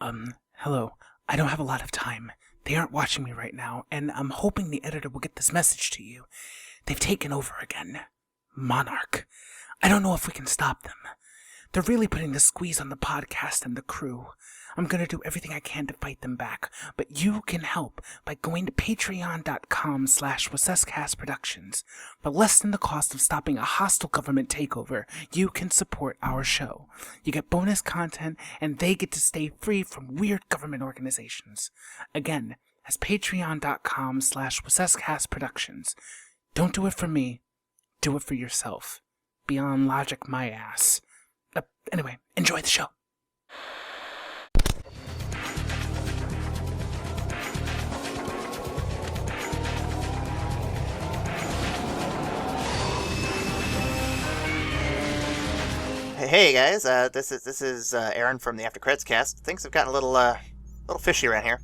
Hello. I don't have a lot of time. They aren't watching me right now, and I'm hoping the editor will get this message to you. They've taken over again. Monarch. I don't know if we can stop them. They're really putting the squeeze on the podcast and the crew. I'm gonna do everything I can to fight them back, but you can help by going to patreon.com/WassesCastProductions. For less than the cost of stopping a hostile government takeover, you can support our show. You get bonus content, and they get to stay free from weird government organizations. Again, that's patreon.com/WassesCastProductions. Don't do it for me. Do it for yourself. Beyond logic, my ass. Anyway, enjoy the show. Hey guys, this is Aaron from the After Credits cast. Things have gotten a little fishy around here.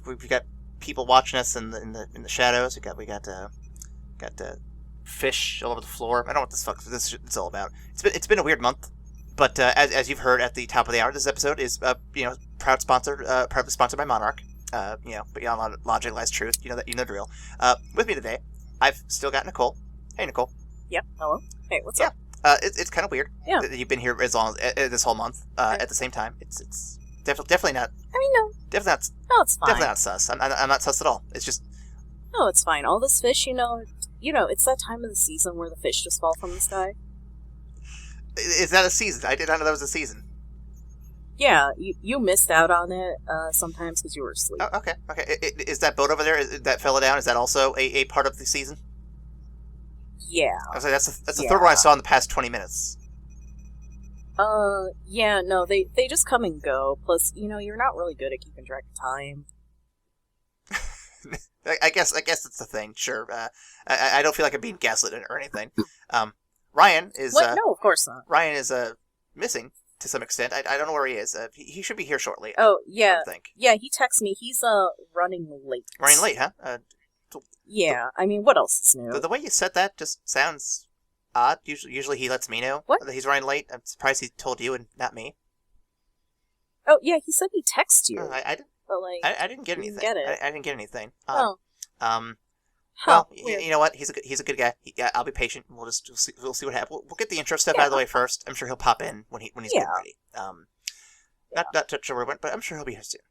We've got people watching us in the shadows. We got fish all over the floor. I don't know what this is all about. It's been a weird month, but as you've heard at the top of the hour, this episode is proudly sponsored by Monarch. But beyond logic lies truth. You know the drill. With me today, I've still got Nicole. Hey Nicole. Yep. Hello. Hey, what's up? It's kind of weird. Yeah. That you've been here as long as this whole month at the same time. It's definitely not. I mean, no. Definitely not. No, it's fine. Definitely not sus. I'm not sus at all. It's just. No, it's fine. All this fish, it's that time of the season where the fish just fall from the sky. Is that a season? I did not know that was a season. Yeah, you missed out on it sometimes because you were asleep. Oh, okay. Is that boat over there that fell down? Is that also a part of the season? Yeah. I was like, that's the third one I saw in the past 20 minutes. Yeah, no, they just come and go. Plus, you're not really good at keeping track of time. I guess it's the thing. Sure. I don't feel like I'm being gaslit or anything. Ryan is. What? No, of course not. Ryan is missing to some extent. I don't know where he is. He should be here shortly. Oh yeah. I think. Yeah, he texted me. He's running late. Running late, huh? Yeah. I mean, what else is new? The way you said that just sounds odd. Usually he lets me know that he's running late. I'm surprised he told you and not me. Oh yeah, he said he texted you. I didn't. But I didn't get anything. Get it. I didn't get anything. Oh. Well, weird. you know what? He's a good guy. I'll be patient. We'll see what happens. We'll get the intro stuff out of the way first. I'm sure he'll pop in when he's getting ready. Not sure where he went, but I'm sure he'll be here soon.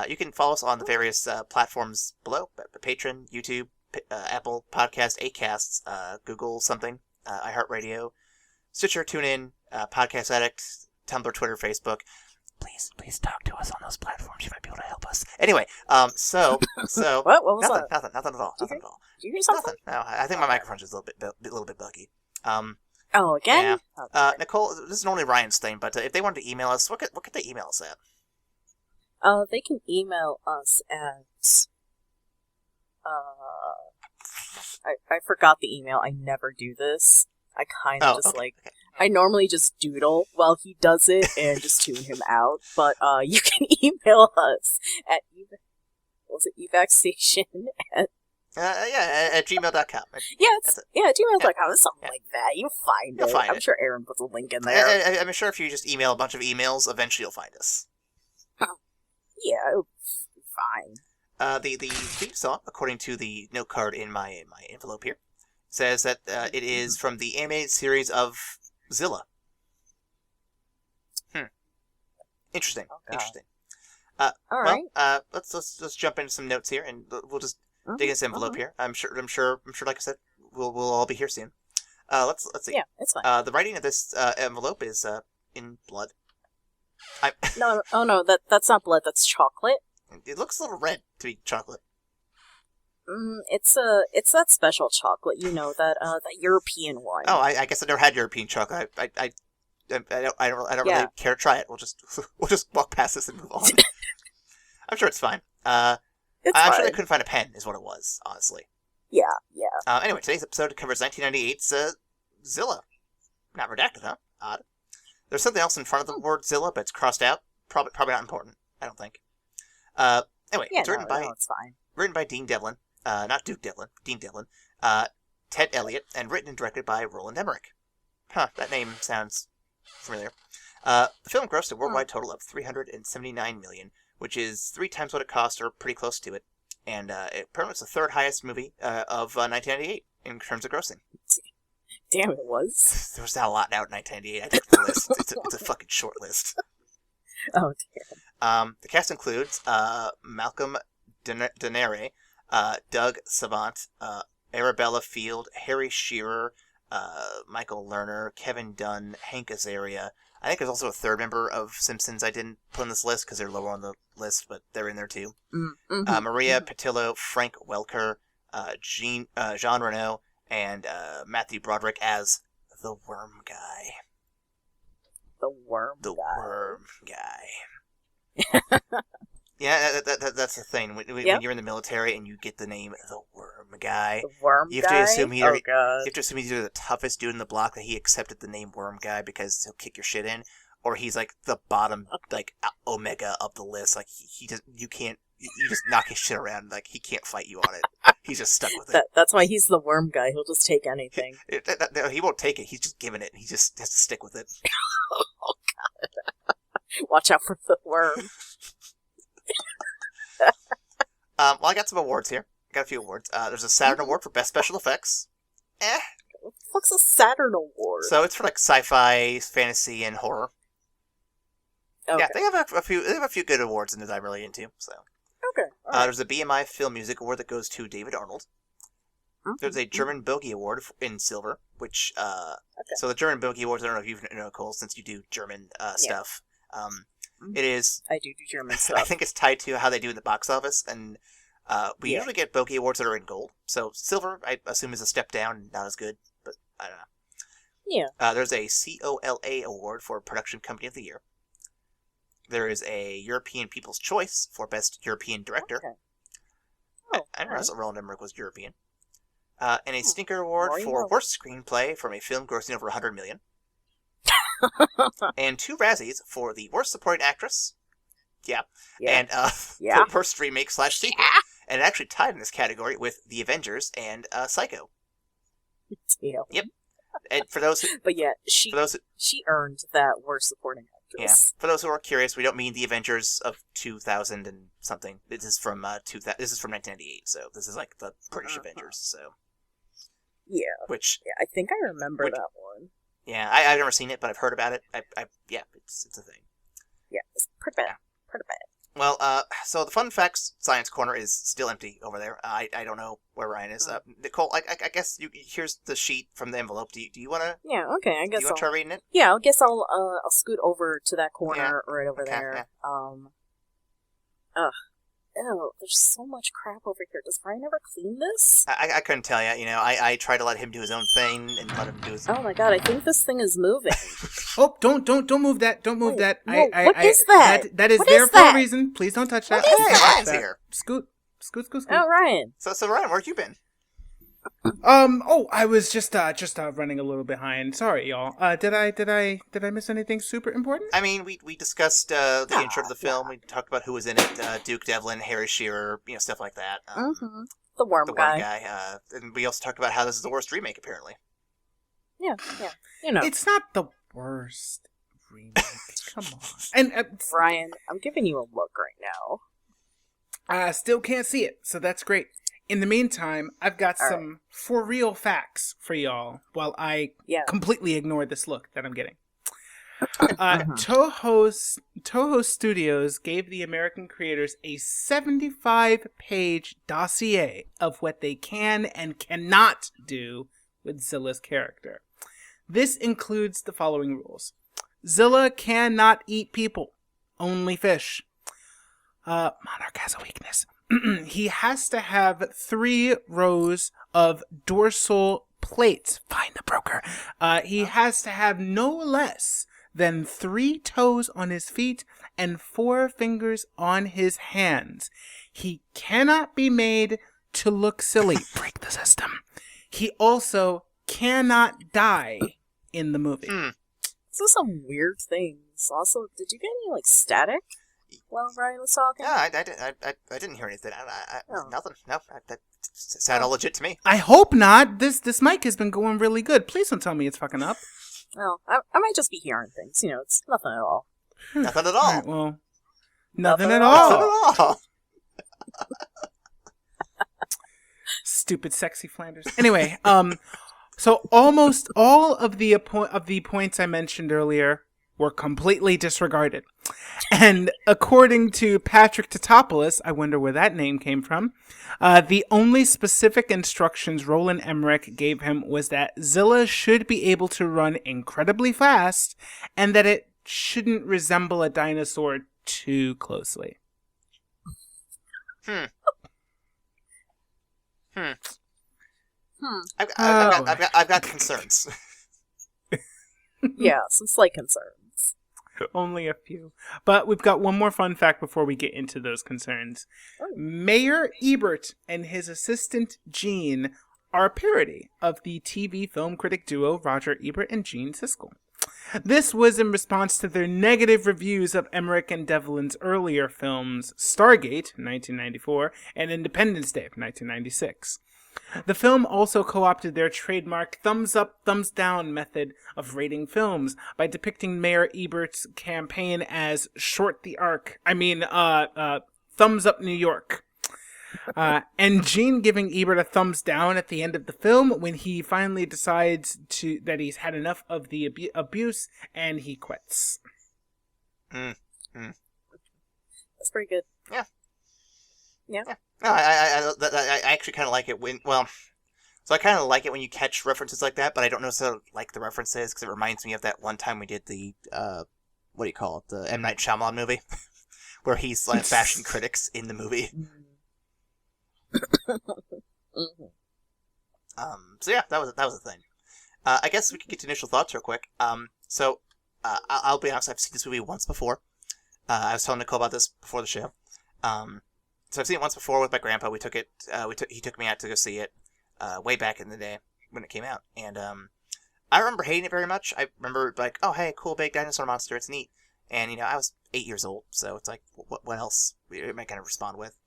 You can follow us on the various platforms below: Patreon, YouTube, Apple Podcast, Acasts, Google something, iHeartRadio, Stitcher, TuneIn, Podcast Addict, Tumblr, Twitter, Facebook. Please talk to us on those platforms. You might be able to help us. Anyway, so What was nothing, that? nothing at all. Did you hear something? Nothing. No, I think my microphone's just a little bit buggy. Oh, again? Yeah. Okay. Nicole, this is normally Ryan's thing, but if they wanted to email us, what could they email us at? They can email us at I forgot the email. I never do this. I kind of okay. I normally just doodle while he does it and just tune him out. But you can email us at evacstation at gmail.com. At gmail.com. It's something like that. You'll find it. I'm sure Aaron puts a link in there. I'm sure if you just email a bunch of emails, eventually you'll find us. Yeah, it'll be fine. The theme song, according to the note card in my envelope here, says that it is from the animated series of Zilla. Interesting. Interesting. All right. Let's jump into some notes here, and we'll just dig in this envelope here. I'm sure. Like I said, we'll all be here soon. Let's see. Yeah, it's fine. The writing of this envelope is in blood. No, that's not blood. That's chocolate. It looks a little red to be chocolate. It's that special chocolate, that European one. Oh, I guess I never had European chocolate. I don't really care to try it. We'll just walk past this and move on. I'm sure it's fine. I'm sure they couldn't find a pen, is what it was, honestly. Yeah. Anyway, today's episode covers 1998's Zilla. Not redacted, huh? Odd. There's something else in front of the word Zilla, but it's crossed out. Probably not important. I don't think. Anyway, it's written it's fine. Written by Dean Devlin, not Duke Devlin, Dean Devlin, Ted Elliott, and written and directed by Roland Emmerich. Huh, that name sounds familiar. The film grossed a worldwide total of $379 million, which is 3 times what it cost, or pretty close to it. And it apparently was the third highest movie of 1998 in terms of grossing. Damn, it was. There was not a lot out in 1998. I think the list. It's a fucking short list. Oh, dear. The cast includes Malcolm Danare, Doug Savant, Arabella Field, Harry Shearer, Michael Lerner, Kevin Dunn, Hank Azaria. I think there's also a third member of Simpsons I didn't put on this list because they're lower on the list, but they're in there too. Maria Patillo, Frank Welker, Jean Reno, and Matthew Broderick as the Worm Guy. The Worm Guy. Yeah, that's the thing. When you're in the military and you get the name the Worm Guy, you have to assume he's either the toughest dude in the block that he accepted the name Worm Guy because he'll kick your shit in, or he's like the bottom, like omega of the list. Like you just knock his shit around. Like he can't fight you on it. He's just stuck with it. That's why he's the Worm Guy. He'll just take anything. He won't take it. He's just giving it. He just has to stick with it. Oh God! Watch out for the worm. Well, I got some awards here. I got a few awards. There's a Saturn Award for Best Special Effects. What the fuck's a Saturn Award? So it's for like sci-fi, fantasy, and horror. Okay. Yeah, they have a few. They have a few good awards that I'm really into. So okay. Right. There's a BMI Film Music Award that goes to David Arnold. There's a German Bogey Award in silver, which so the German Bogey Awards. I don't know if you know, Cole, since you do German stuff. It is. I do German stuff. I think it's tied to how they do in the box office, and we usually get Bogey Awards that are in gold. So silver, I assume, is a step down, not as good, but I don't know. Yeah. There's a COLA Award for Production Company of the Year. There is a European People's Choice for Best European Director. Okay. I didn't realize that Roland Emmerich was European. And a Stinker Award for Worst Screenplay from a film grossing over $100 million. And 2 Razzies for the Worst Supporting Actress. And the Worst Remake / Sequel. And it actually tied in this category with The Avengers and Psycho. Damn. Yep. And for those who, but yeah, she earned that Worst Supporting Actress. Yeah. For those who are curious, we don't mean The Avengers of 2000 and something. This is from 1998, so this is like the British Avengers. So yeah, I think I remember that one. Yeah, I've never seen it, but I've heard about it. It's a thing. Yeah, it's pretty bad. Well, so the fun facts science corner is still empty over there. I don't know where Ryan is. Nicole, I guess here's the sheet from the envelope. Do you want to? Yeah. Okay. I guess. Do you want to try reading it? Yeah. I guess I'll scoot over to that corner right over there. Yeah. Ew, there's so much crap over here. Does Ryan ever clean this? I couldn't tell you. You know, I try to let him do his own thing and let him do his. Oh my god! I think this thing is moving. Oh, don't move that! Don't move that! No, what is that? That is what there is for a reason. Please don't touch that. What is that? Ryan's here. Scoot. Oh, Ryan. So Ryan, where have you been? I was just running a little behind. Sorry, y'all. Did I miss anything super important? I mean, we discussed the intro to the film. We talked about who was in it: Duke Devlin, Harry Shearer, stuff like that. The worm guy. And we also talked about how this is the worst remake, apparently. Yeah. You know, it's not the worst remake. Come on. And Brian, I'm giving you a look right now. I still can't see it, so that's great. In the meantime, I've got some for real facts for y'all while I completely ignore this look that I'm getting. Toho Studios gave the American creators a 75-page dossier of what they can and cannot do with Zilla's character. This includes the following rules. Zilla cannot eat people, only fish. Monarch has a weakness. He has to have 3 rows of dorsal plates. Find the broker. He has to have no less than 3 toes on his feet and 4 fingers on his hands. He cannot be made to look silly. Break the system. He also cannot die in the movie. These are some weird things. Also, did you get any static while Ryan was talking? No, I didn't hear anything. Nothing. No, that sounded all legit to me. I hope not. This mic has been going really good. Please don't tell me it's fucking up. Well, I might just be hearing things. It's nothing at all. Nothing at all. All right, well, nothing Nothing at at Nothing all. at all. Stupid, sexy Flanders. Anyway, so almost all of the points I mentioned earlier were completely disregarded. And according to Patrick Tatopoulos, I wonder where that name came from, the only specific instructions Roland Emmerich gave him was that Zilla should be able to run incredibly fast and that it shouldn't resemble a dinosaur too closely. I've got concerns. Yeah, some slight concerns. Only a few. But we've got one more fun fact before we get into those concerns. Oh. Mayor Ebert and his assistant Gene are a parody of the TV film critic duo Roger Ebert and Gene Siskel. This was in response to their negative reviews of Emmerich and Devlin's earlier films Stargate, 1994, and Independence Day, 1996. The film also co-opted their trademark thumbs up, thumbs down method of rating films by depicting Mayor Ebert's campaign as short the arc. Thumbs up New York. And Gene giving Ebert a thumbs down at the end of the film when he finally decides that he's had enough of the abuse and he quits. That's pretty good. Yeah. Yeah. No, I actually kind of like it so I kind of like it when you catch references like that, but I don't necessarily like the references because it reminds me of that one time we did the, what do you call it, the M. Night Shyamalan movie, where he's like bashing critics in the movie. So yeah, that was a thing. I guess we could get to initial thoughts real quick. I'll be honest, I've seen this movie once before. I was telling Nicole about this before the show. So I've seen it once before with my grandpa. He took me out to go see it, way back in the day when it came out. And, I remember hating it very much. I remember like, oh, hey, cool big dinosaur monster. It's neat. And, I was 8 years old. So it's like, what else am I going to respond with?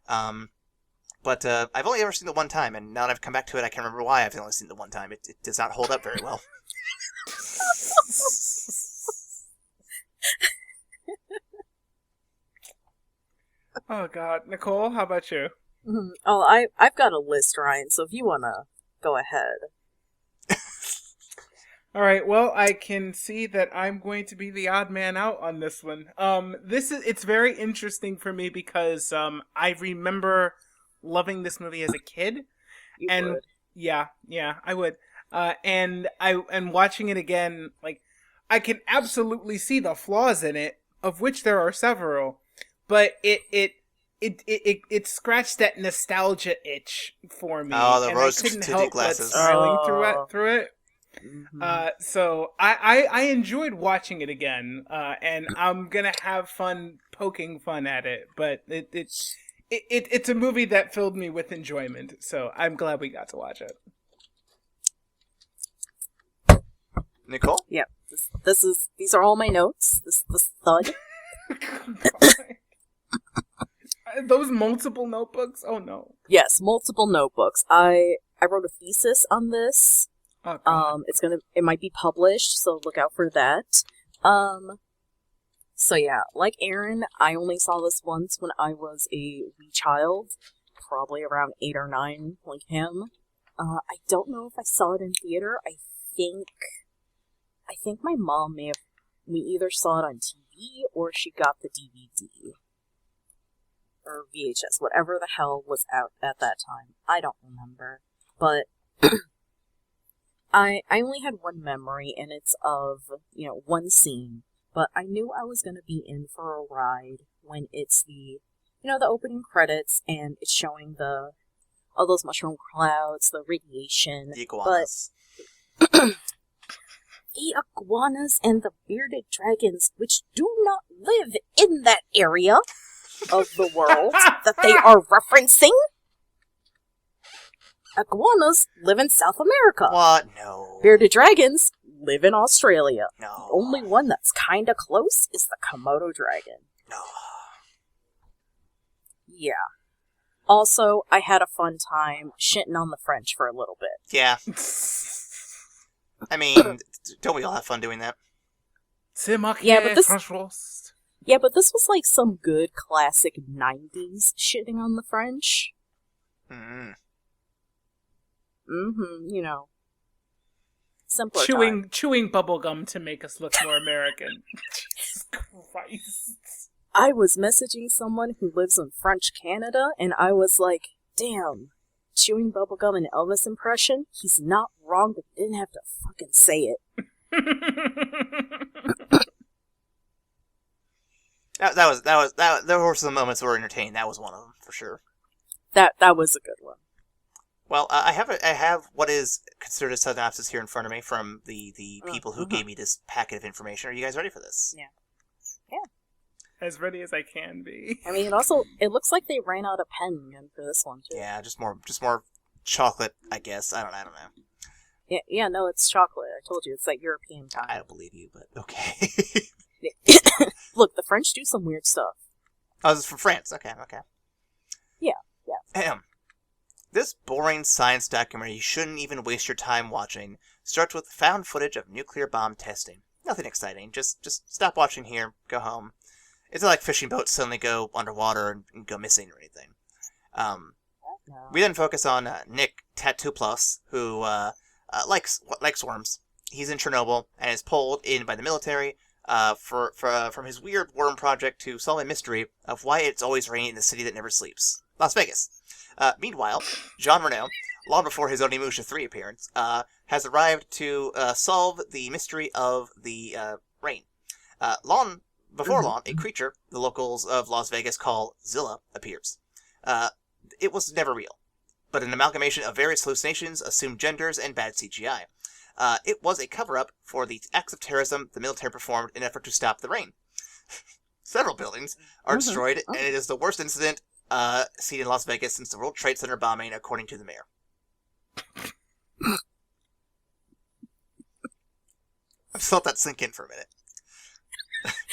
But I've only ever seen it one time. And now that I've come back to it, I can remember why I've only seen it one time. It does not hold up very well. Oh, God. Nicole, how about you? Mm-hmm. Oh, I've got a list, Ryan, so if you want to go ahead. All right, well, I can see that I'm going to be the odd man out on this one. It's very interesting for me because I remember loving this movie as a kid. You and would. Yeah, I would. And watching it again, like, I can absolutely see the flaws in it, of which there are several. But it scratched that nostalgia itch for me. Oh, the and rose I couldn't tinted help glasses. but smiling through it. Mm-hmm. So I enjoyed watching it again, and I'm gonna have fun poking fun at it. But it's a movie that filled me with enjoyment. So I'm glad we got to watch it. Nicole? Yeah, these are all my notes. This thud. Those multiple notebooks? Oh no. Yes, multiple notebooks. I wrote a thesis on this. Oh, God. It might be published, so look out for that. So yeah, like Aaron, I only saw this once when I was a wee child, probably around 8 or 9, like him. I don't know if I saw it in theater. I think my mom we either saw it on TV or she got the DVD. Or VHS, whatever the hell was out at that time. I don't remember. But I only had one memory, and it's of, one scene. But I knew I was going to be in for a ride when it's the opening credits, and it's showing all those mushroom clouds, the radiation. The iguanas. But the iguanas and the bearded dragons, which do not live in that area of the world that they are referencing. Iguanas live in South America. What? No. Bearded dragons live in Australia. No. The only one that's kinda close is the Komodo dragon. No. Yeah. Also, I had a fun time shitting on the French for a little bit. Yeah. I mean, don't we all have fun doing that? French roast. Yeah, but this was like some good classic 90s shitting on the French. Mm. You know. Simpler chewing bubblegum to make us look more American. Jesus Christ. I was messaging someone who lives in French Canada, and I was like, damn, chewing bubblegum and Elvis impression? He's not wrong, but didn't have to fucking say it. There were some moments that were entertaining. That was one of them, for sure. That was a good one. Well, I have what is considered a synopsis here in front of me from the people who gave me this packet of information. Are you guys ready for this? Yeah. As ready as I can be. I mean, it looks like they ran out of pen again for this one too. Yeah, just more chocolate, I guess. I don't know. Yeah, no, it's chocolate. I told you, it's that European kind. I don't believe you, but okay. Look, the French do some weird stuff. Oh, this is from France. Okay. Yeah. This boring science documentary you shouldn't even waste your time watching starts with found footage of nuclear bomb testing. Nothing exciting. Just stop watching here, go home. It's not like fishing boats suddenly go underwater and go missing or anything. We then focus on Nick Tattoo Plus, who likes worms. He's in Chernobyl and is pulled in by the military from his weird worm project to solve a mystery of why it's always raining in the city that never sleeps, Las Vegas. Meanwhile, Jean Reno, long before his Onimusha 3 appearance, has arrived to solve the mystery of the rain. Before long, a creature the locals of Las Vegas call Zilla appears. It was never real, but an amalgamation of various hallucinations, assumed genders, and bad CGI. It was a cover-up for the acts of terrorism the military performed in an effort to stop the rain. Several buildings are destroyed, and it is the worst incident seen in Las Vegas since the World Trade Center bombing, according to the mayor. I've just let that sink in for a minute.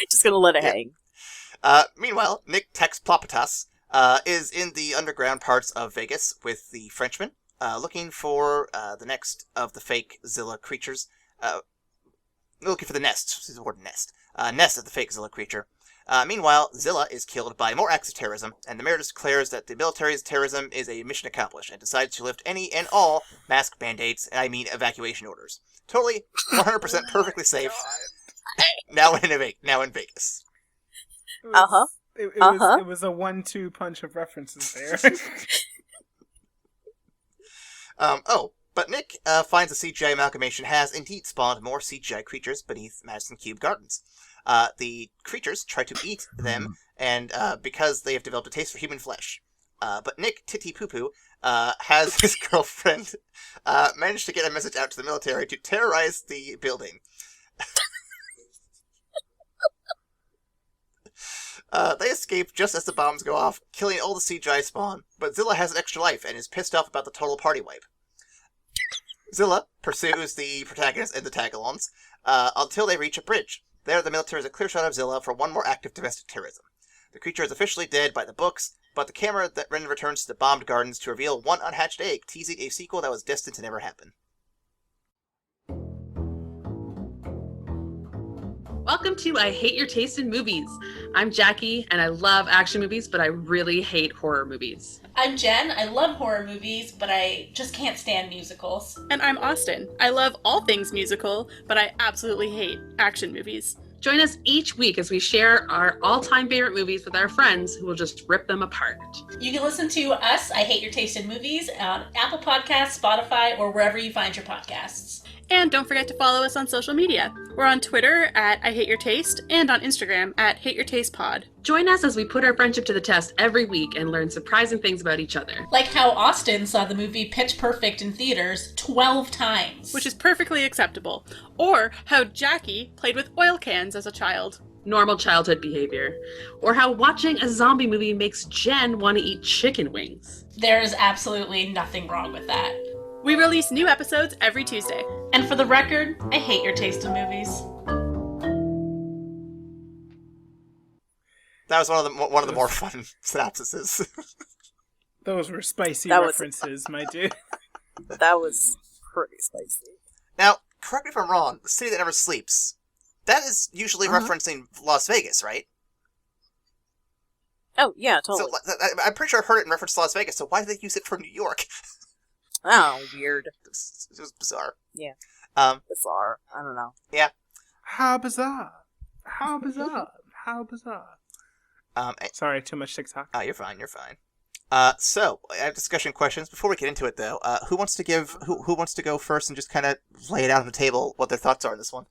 Just gonna let it hang. Meanwhile, Nick Tex Plopatas is in the underground parts of Vegas with the Frenchman, looking for the next of the fake Zilla creatures. Looking for the nest. This is the word nest. Nest of the fake Zilla creature. Meanwhile, Zilla is killed by more acts of terrorism, and the mayor declares that the military's terrorism is a mission accomplished, and decides to lift any and all mask mandates, and I mean evacuation orders. Totally, 100% perfectly safe. Now in Vegas. It was a 1-2 punch of references there. But Nick finds the CGI amalgamation has indeed spawned more CGI creatures beneath Madison Cube Gardens. The creatures try to eat them, and because they have developed a taste for human flesh. But Nick Titty Poo Poo has his girlfriend managed to get a message out to the military to terrorize the building. They escape just as the bombs go off, killing all the CGI spawn, but Zilla has an extra life and is pissed off about the total party wipe. Zilla pursues the protagonist and the tagalongs until they reach a bridge. There, the military has a clear shot of Zilla for one more act of domestic terrorism. The creature is officially dead by the books, but the camera then returns to the bombed gardens to reveal one unhatched egg, teasing a sequel that was destined to never happen. Welcome to I Hate Your Taste in Movies. I'm Jackie, and I love action movies, but I really hate horror movies. I'm Jen. I love horror movies, but I just can't stand musicals. And I'm Austin. I love all things musical, but I absolutely hate action movies. Join us each week as we share our all-time favorite movies with our friends who will just rip them apart. You can listen to us, I Hate Your Taste in Movies, on Apple Podcasts, Spotify, or wherever you find your podcasts. And don't forget to follow us on social media. We're on Twitter at I Hate Your Taste and on Instagram at Hate Your Taste Pod. Join us as we put our friendship to the test every week and learn surprising things about each other. Like how Austin saw the movie Pitch Perfect in theaters 12 times. Which is perfectly acceptable. Or how Jackie played with oil cans as a child. Normal childhood behavior. Or how watching a zombie movie makes Jen want to eat chicken wings. There is absolutely nothing wrong with that. We release new episodes every Tuesday. And for the record, I hate your taste in movies. That was one of the more fun synopsises. Those were spicy references, my dude. That was pretty spicy. Now, correct me if I'm wrong, the city that never sleeps, that is usually referencing Las Vegas, right? Oh, yeah, totally. So I'm pretty sure I heard it in reference to Las Vegas, so why did they use it for New York? Oh, weird. It was bizarre. Yeah. Bizarre. I don't know. Yeah. How bizarre. How bizarre. How bizarre. Sorry, too much TikTok. Oh, you're fine. So I have discussion questions. Before we get into it, though, who wants to go first and just kind of lay it out on the table what their thoughts are on this one?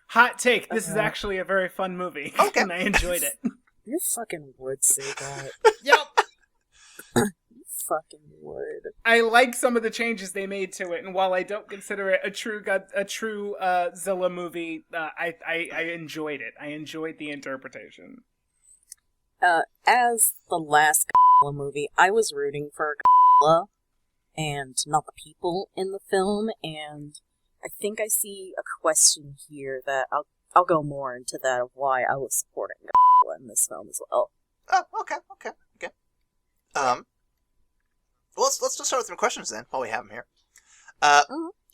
Hot take. This is actually a very fun movie. Okay. And I enjoyed it. You fucking would say that. Yep. You fucking would. I like some of the changes they made to it, and while I don't consider it a true Zilla movie, I enjoyed it. I enjoyed the interpretation. As the last Godzilla movie, I was rooting for Godzilla and not the people in the film, and I think I see a question here that I'll go more into that of why I was supporting Godzilla in this film as well. Oh, okay. Well, let's just start with some questions then, while we have them here.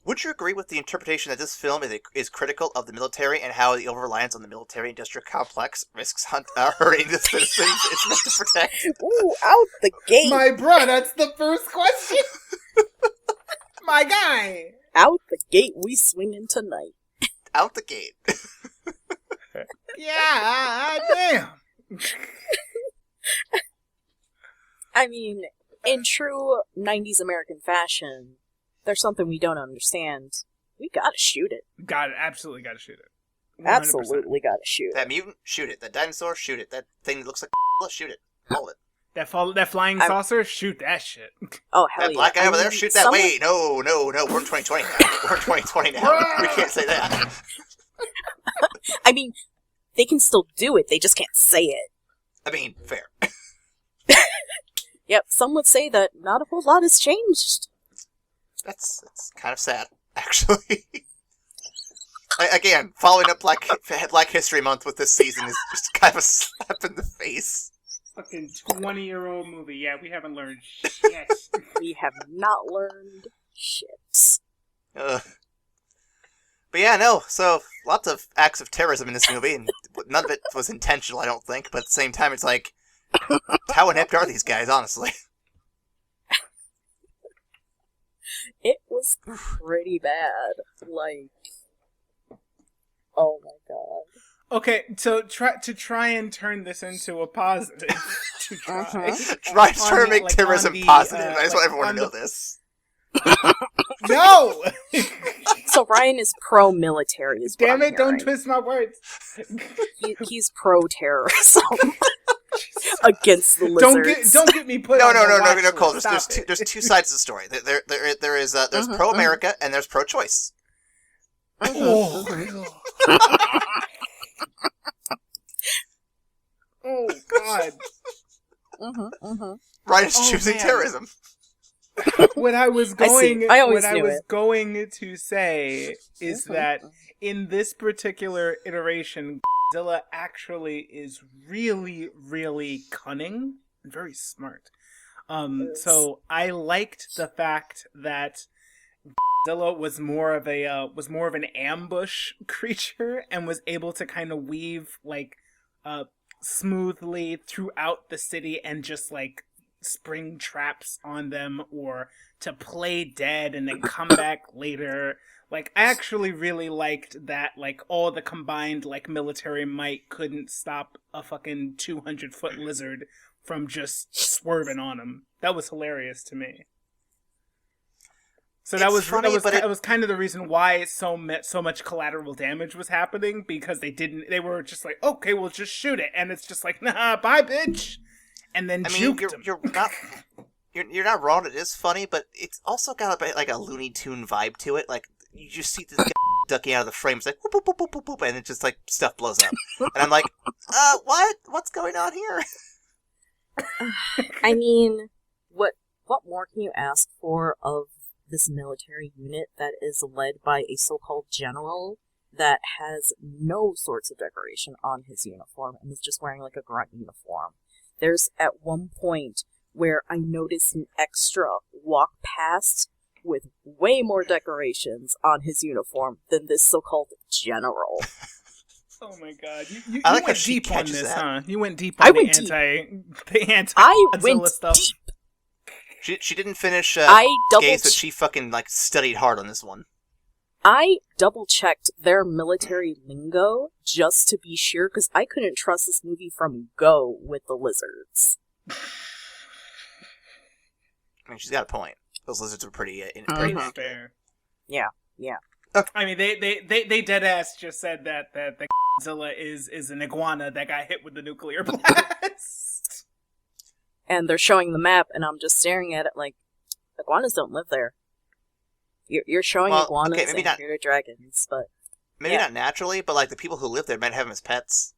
Would you agree with the interpretation that this film is critical of the military and how the over-reliance on the military-industrial complex risks hurting the citizens it's meant to protect? Ooh, out the gate! My bro, that's the first question! My guy! Out the gate we swinging tonight. Out the gate. Yeah, damn! I mean, in true 90s American fashion, there's something we don't understand. We gotta shoot it. Absolutely gotta shoot it. 100%. Absolutely gotta shoot it. That mutant, shoot it. That dinosaur, shoot it. That thing that looks like shoot it. All it. That flying saucer, shoot that shit. Oh, hell that yeah. black guy over there, shoot that. someone... Wait, no. We're in 2020 now. We're in 2020 now. We can't say that. I mean, they can still do it, they just can't say it. I mean, fair. Yep, some would say that not a whole lot has changed. That's kind of sad, actually. Again, following up Black History Month with this season is just kind of a slap in the face. Fucking 20-year-old movie. Yeah, we haven't learned shit. We have not learned shit. But yeah, no, so lots of acts of terrorism in this movie, and none of it was intentional, I don't think, but at the same time, it's like, how inept are these guys, honestly? It was pretty bad. Like, oh my god. Okay, so try and turn this into a positive. Try to make terrorism positive. I just want everyone to know this. No! So Ryan is pro-military, is what Damn I'm it, don't hearing. twist my words. He's pro-terrorism. Against the lizards. Don't get me put No, on the watch Cole. list. There's two sides to the story. There's pro-America and there's pro-choice. Oh, oh God. Ryan's choosing terrorism. What I was going to say is that in this particular iteration, Zilla actually is really, really cunning and very smart. So I liked the fact that Zilla was more of an ambush creature and was able to kind of weave smoothly throughout the city and just spring traps on them or to play dead and then come back later. I actually really liked that all the combined military might couldn't stop a fucking 200-foot lizard from just swerving on him. That was hilarious to me. So that was kind of the reason why so much collateral damage was happening, because they were just like, okay, we'll just shoot it, and it's just like, nah, bye, bitch, and then you're not wrong. It is funny, but it's also got a Looney Tune vibe to it. You just see this guy ducking out of the frame, it's like whoop, whoop, whoop, whoop, whoop, and it just stuff blows up, and I'm like, what's going on here? I mean, what more can you ask for of this military unit that is led by a so-called general that has no sorts of decoration on his uniform and is just wearing a grunt uniform? There's at one point where I noticed an extra walk past with way more decorations on his uniform than this so-called general. Oh my god, you I like went how she deep on catches this, that. huh? You went deep I on went the anti I Zilla went stuff. deep. She didn't finish Skates, but she fucking like studied hard on this one. I double-checked their military lingo just to be sure, because I couldn't trust this movie from go with the lizards. I mean, she's got a point. Those lizards were pretty Fair. Yeah. Okay. I mean, they dead ass just said that the Zilla is an iguana that got hit with the nuclear blast. And they're showing the map, and I'm just staring at it like, iguanas don't live there. You're showing iguanas okay, maybe and not, bearded dragons, but... Maybe not naturally, but like the people who live there might have them as pets.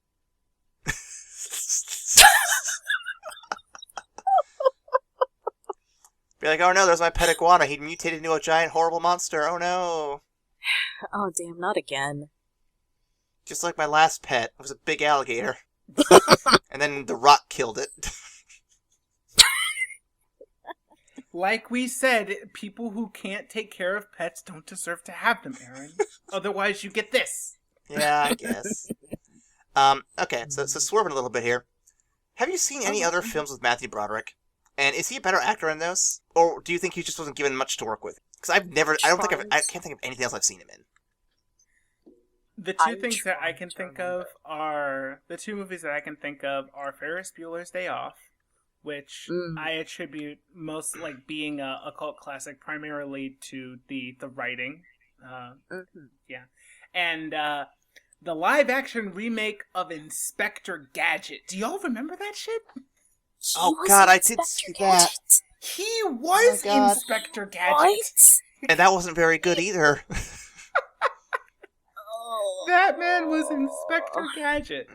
Be like, oh no, there's my pet iguana. He mutated into a giant horrible monster. Oh no. Oh damn, not again. Just like my last pet. It was a big alligator. And then the rock killed it. Like we said, people who can't take care of pets don't deserve to have them, Aaron. Otherwise, you get this. Yeah, I guess. Okay, so swerving a little bit here. Have you seen any other films with Matthew Broderick? And is he a better actor in those? Or do you think he just wasn't given much to work with? Because I can't think of anything else I've seen him in. The two things that I can think of are, the two movies that I can think of are Ferris Bueller's Day Off, which I attribute most, like, being a cult classic primarily to the writing. Yeah. And the live-action remake of Inspector Gadget. Do y'all remember that shit? Oh god, I did see that. He was Inspector Gadget. What? And that wasn't very good either. That man was Inspector Gadget.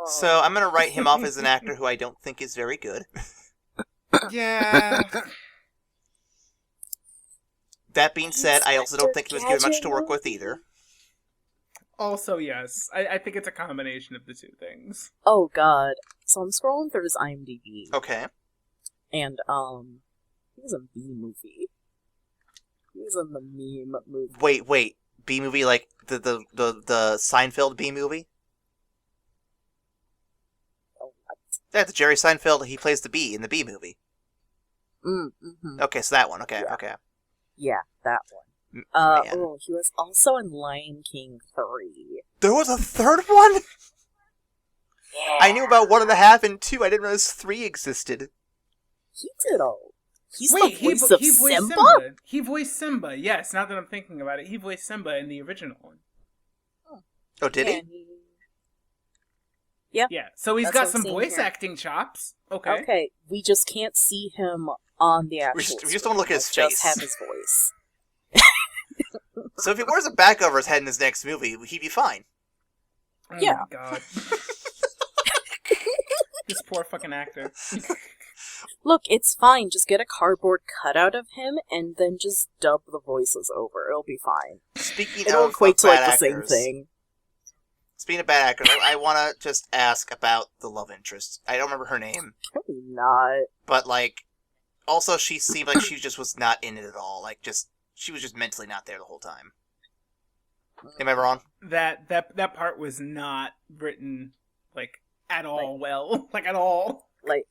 So I'm gonna write him off as an actor who I don't think is very good. Yeah. That being said, I also don't think he was given much to work with either. Also, yes. I think it's a combination of the two things. Oh god. So I'm scrolling through his IMDb. Okay. And, he was in B-movie. He was in the meme movie. Wait. B-movie, like the Seinfeld B-movie? Oh, what? That's Jerry Seinfeld. He plays the bee in the B-movie. Mm-hmm. Okay, so that one. Okay. Yeah, that one. Man. He was also in Lion King 3. There was a third one? Yeah. I knew about 1.5 and 2. I didn't realize 3 existed. He did all. He's Wait, the voice of he voiced Simba? He voiced Simba, yes, now that I'm thinking about it. He voiced Simba in the original one. Oh, did he? Yeah. Yeah, so he's That's got what I'm some seeing voice here. acting chops. Okay. Okay, we just can't see him on the actual We just don't look at his screen. face. Just have his voice. So if he wears a bag over his head in his next movie, he'd be fine. Oh Yeah. my god. This poor fucking actor. Look, it's fine. Just get a cardboard cutout of him and then just dub the voices over. It'll be fine. Speaking It'll of equate to bad like the actors, same thing. Speaking of bad actors, I want to just ask about the love interest. I don't remember her name, Probably not. but like, also she seemed like she just was not in it at all. Like, she was just mentally not there the whole time. Am I wrong? That part was not written, like, at all well. Like, at all. Like,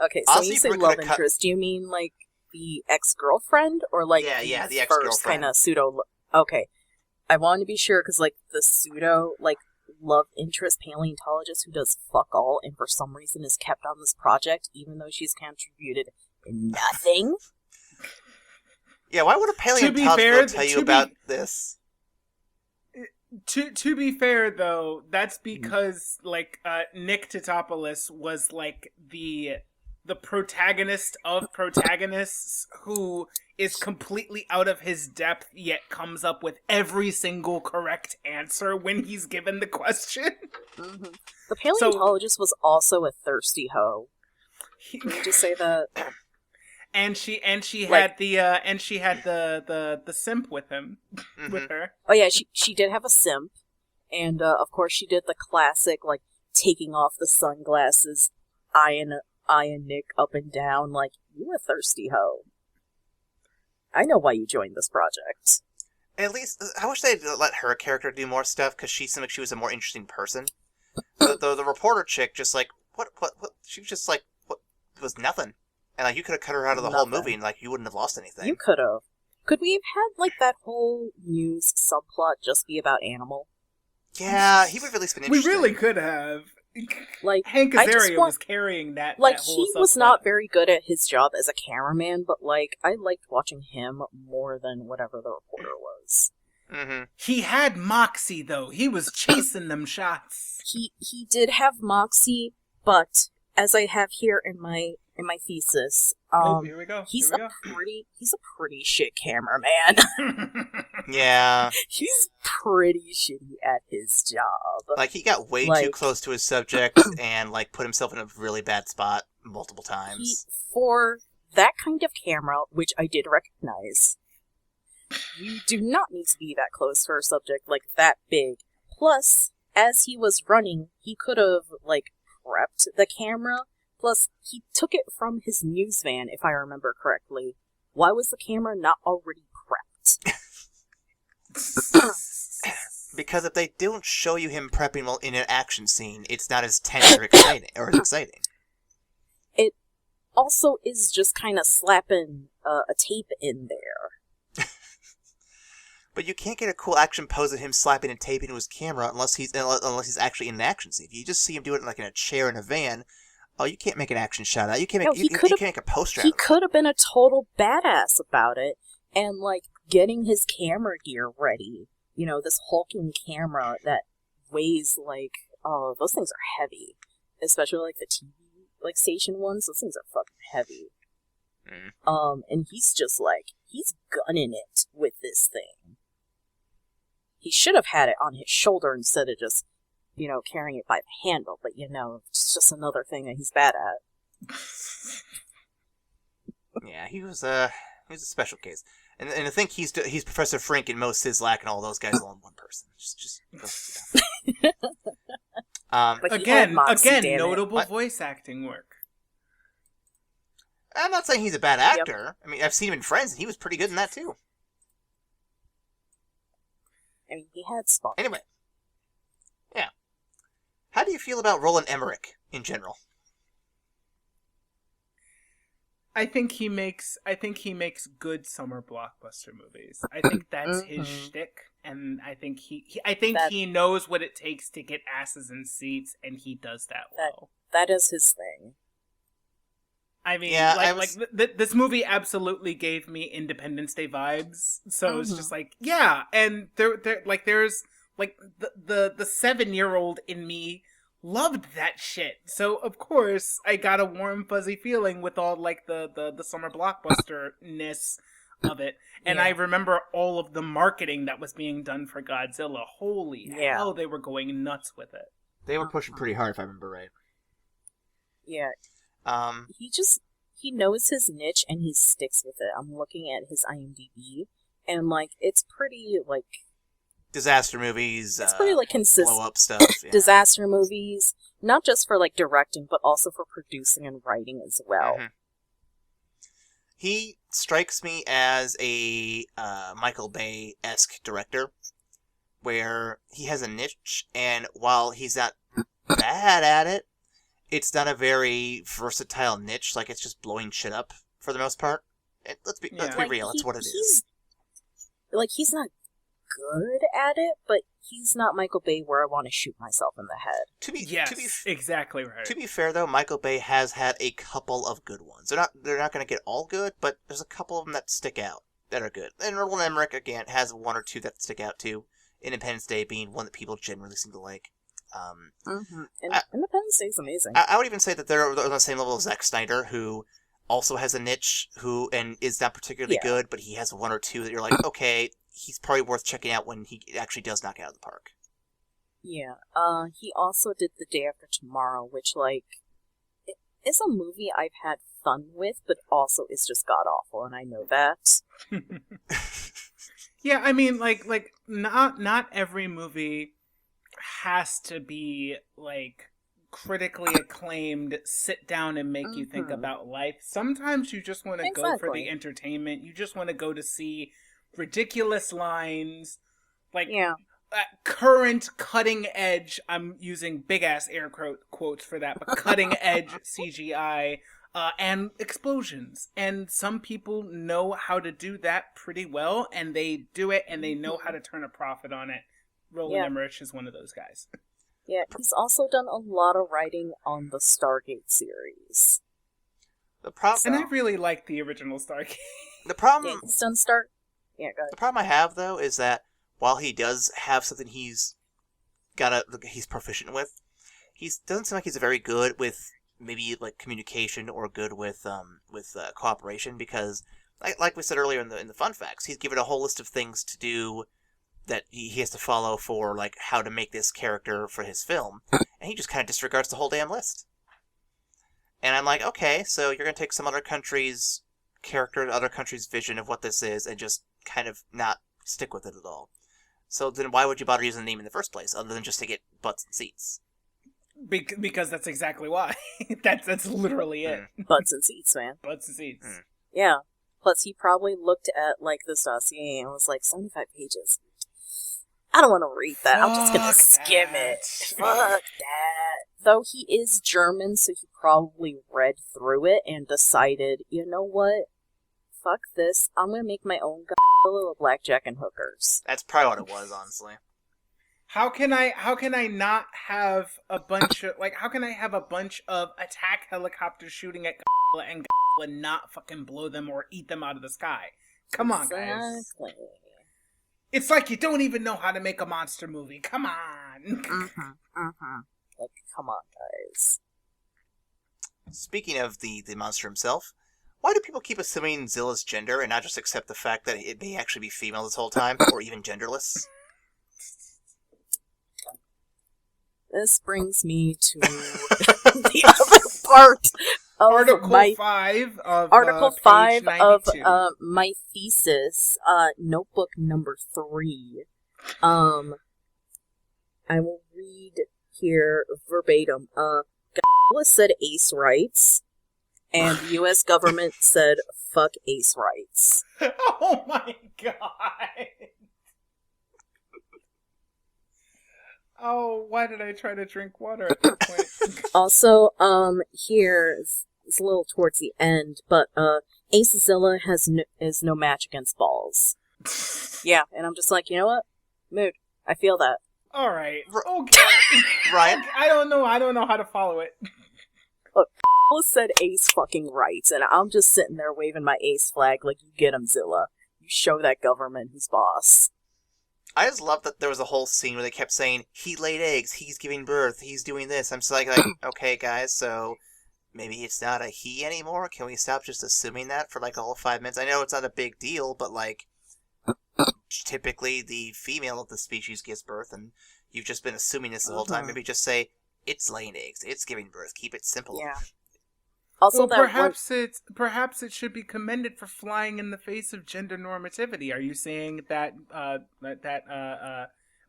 okay, so Honestly, when you say we love could've interest, do you mean like the ex-girlfriend or like Yeah, the first ex-girlfriend. kind of pseudo? Okay, I wanted to be sure because like the pseudo like love interest paleontologist who does fuck all and for some reason is kept on this project even though she's contributed nothing. Yeah, why would a paleontologist tell you about this? To be fair, though, that's because like Nick Totopoulos was like the protagonist of protagonists who is completely out of his depth yet comes up with every single correct answer when he's given the question. Mm-hmm. The paleontologist was also a thirsty hoe. Can you just say that? And she Like- had the simp with him, with her. Oh yeah, she did have a simp, and of course she did the classic like taking off the sunglasses, eyeing Nick up and down like you a thirsty hoe. I know why you joined this project. At least, I wish they'd let her character do more stuff, because she seemed like she was a more interesting person. The reporter chick, just like, what, she was just like, what, it was nothing. And like, you could have cut her out of the whole movie, and like, you wouldn't have lost anything. You could have. Could we have had, like, that whole news subplot just be about Animal? Yeah, he would have at least been interesting. We really could have. Like, Hank Azaria was carrying that. Like, that whole he was subplot. not very good at his job as a cameraman, but, like, I liked watching him more than whatever the reporter was. Mm-hmm. He had moxie, though. He was chasing them shots. He did have moxie, but as I have here in my thesis, here we go. He's a pretty shit cameraman. Yeah. He's pretty shitty at his job. Like, he got way too close to his subject and, like, put himself in a really bad spot multiple times. For that kind of camera, which I did recognize, you do not need to be that close for a subject, like, that big. Plus, as he was running, he could have, like, prepped the camera. Plus, he took it from his news van, if I remember correctly. Why was the camera not already prepped? Because if they don't show you him prepping while in an action scene, it's not as tense or exciting. It also is just kind of slapping a tape in there. But you can't get a cool action pose of him slapping and taping to his camera unless he's actually in an action scene. If you just see him do it like in a chair in a van, you can't make an action shot out. You can't make a poster out. He could have been a total badass about it and like getting his camera gear ready. You know, this hulking camera that weighs like those things are heavy, especially like the TV like station ones. Those things are fucking heavy. And he's just like he's gunning it with this thing. He should have had it on his shoulder instead of just, you know, carrying it by the handle. But, you know, it's just another thing that he's bad at. Yeah, he was a special case. And I think he's Professor Frink and Mo Sizlak and all those guys all in one person. Again, notable voice acting work. I'm not saying he's a bad actor. Yep. I mean, I've seen him in Friends, and he was pretty good in that, too. I mean, he had spots. Anyway. Yeah. How do you feel about Roland Emmerich in general? I think he makes good summer blockbuster movies. I think that's his shtick, and I think he knows what it takes to get asses in seats, and he does that well. That is his thing. I mean, this movie absolutely gave me Independence Day vibes. So it's just like, yeah, and there's the 7-year-old in me loved that shit. So of course I got a warm fuzzy feeling with all like the summer blockbuster-ness of it. And I remember all of the marketing that was being done for Godzilla. Holy hell, they were going nuts with it. They were pushing pretty hard, if I remember right. Yeah. He knows his niche and he sticks with it. I'm looking at his IMDb and like it's pretty like disaster movies. It's pretty like consistent blow up stuff. Yeah. Disaster movies, not just for like directing, but also for producing and writing as well. Mm-hmm. He strikes me as a Michael Bay-esque director, where he has a niche, and while he's not bad at it, it's not a very versatile niche. Like, it's just blowing shit up for the most part. Let's be real. It's what it is. Like, he's not good at it, but he's not Michael Bay where I want to shoot myself in the head. Exactly right. To be fair, though, Michael Bay has had a couple of good ones. They're not going to get all good, but there's a couple of them that stick out that are good. And Roland Emmerich, again, has one or two that stick out, too. Independence Day being one that people generally seem to like. Independence Day is amazing. I would even say that they're on the same level as Zack Snyder, who also has a niche, and is not particularly good, but he has one or two that you're like, okay, he's probably worth checking out when he actually does knock it out of the park. Yeah. He also did The Day After Tomorrow, which, like, is a movie I've had fun with, but also is just god-awful, and I know that. Yeah, I mean, like not every movie has to be, like, critically acclaimed sit down and make you think about life. Sometimes you just want to go for the entertainment. You just want to go to see ridiculous lines, like current cutting edge. I'm using big ass air quotes for that, but cutting edge CGI and explosions. And some people know how to do that pretty well, and they do it, and they know how to turn a profit on it. Roland Emmerich is one of those guys. Yeah, he's also done a lot of writing on the Stargate series. And I really like the original Stargate. The problem... Yeah, he's done go ahead. The problem I have, though, is that while he does have something he's proficient with, he doesn't seem like he's very good with maybe like communication or good with cooperation, because like we said earlier in the fun facts, he's given a whole list of things to do that he has to follow for like how to make this character for his film, and he just kind of disregards the whole damn list. And I'm like, okay, so you're gonna take some other country's character, other country's vision of what this is, and just kind of not stick with it at all. So then why would you bother using the name in the first place, other than just to get butts and seats? Because that's exactly why. that's literally it. Butts and seats, man. Butts and seats. Yeah. Plus, he probably looked at like this dossier and was like, 75 pages. I don't want to read that. I'm just gonna skim it. Fuck that. Though he is German, so he probably read through it and decided, you know what? Fuck this. I'm gonna make my own Godzilla with blackjack and hookers. That's probably what it was, honestly. How can I not have a bunch of attack helicopters shooting at Godzilla and Godzilla not fucking blow them or eat them out of the sky? Come on, guys. It's like you don't even know how to make a monster movie. Come on. Like, come on, guys. Speaking of the monster himself, why do people keep assuming Zilla's gender and not just accept the fact that it may actually be female this whole time, or even genderless? This brings me to the other part of Article 5 of my thesis, notebook number 3. I will read here verbatim. Godzilla said ace rights, and the U.S. government said fuck ace rights. Oh my god! Oh, why did I try to drink water at that point? Also, here it's a little towards the end, but Ace Zilla is no match against balls. Yeah, and I'm just like, you know what? Mood. I feel that. All right. Okay. Ryan? I don't know how to follow it. Look, said ace fucking rights, and I'm just sitting there waving my ace flag like, you get him, Zilla. You show that government who's boss. I just love that there was a whole scene where they kept saying, he laid eggs, he's giving birth, he's doing this. I'm just like, okay, guys, so maybe it's not a he anymore? Can we stop just assuming that for, like, all 5 minutes? I know it's not a big deal, but, like, typically the female of the species gives birth, and you've just been assuming this the whole time. Maybe just say, it's laying eggs, it's giving birth. Keep it simple. Yeah. Also, well, perhaps it should be commended for flying in the face of gender normativity. Are you saying that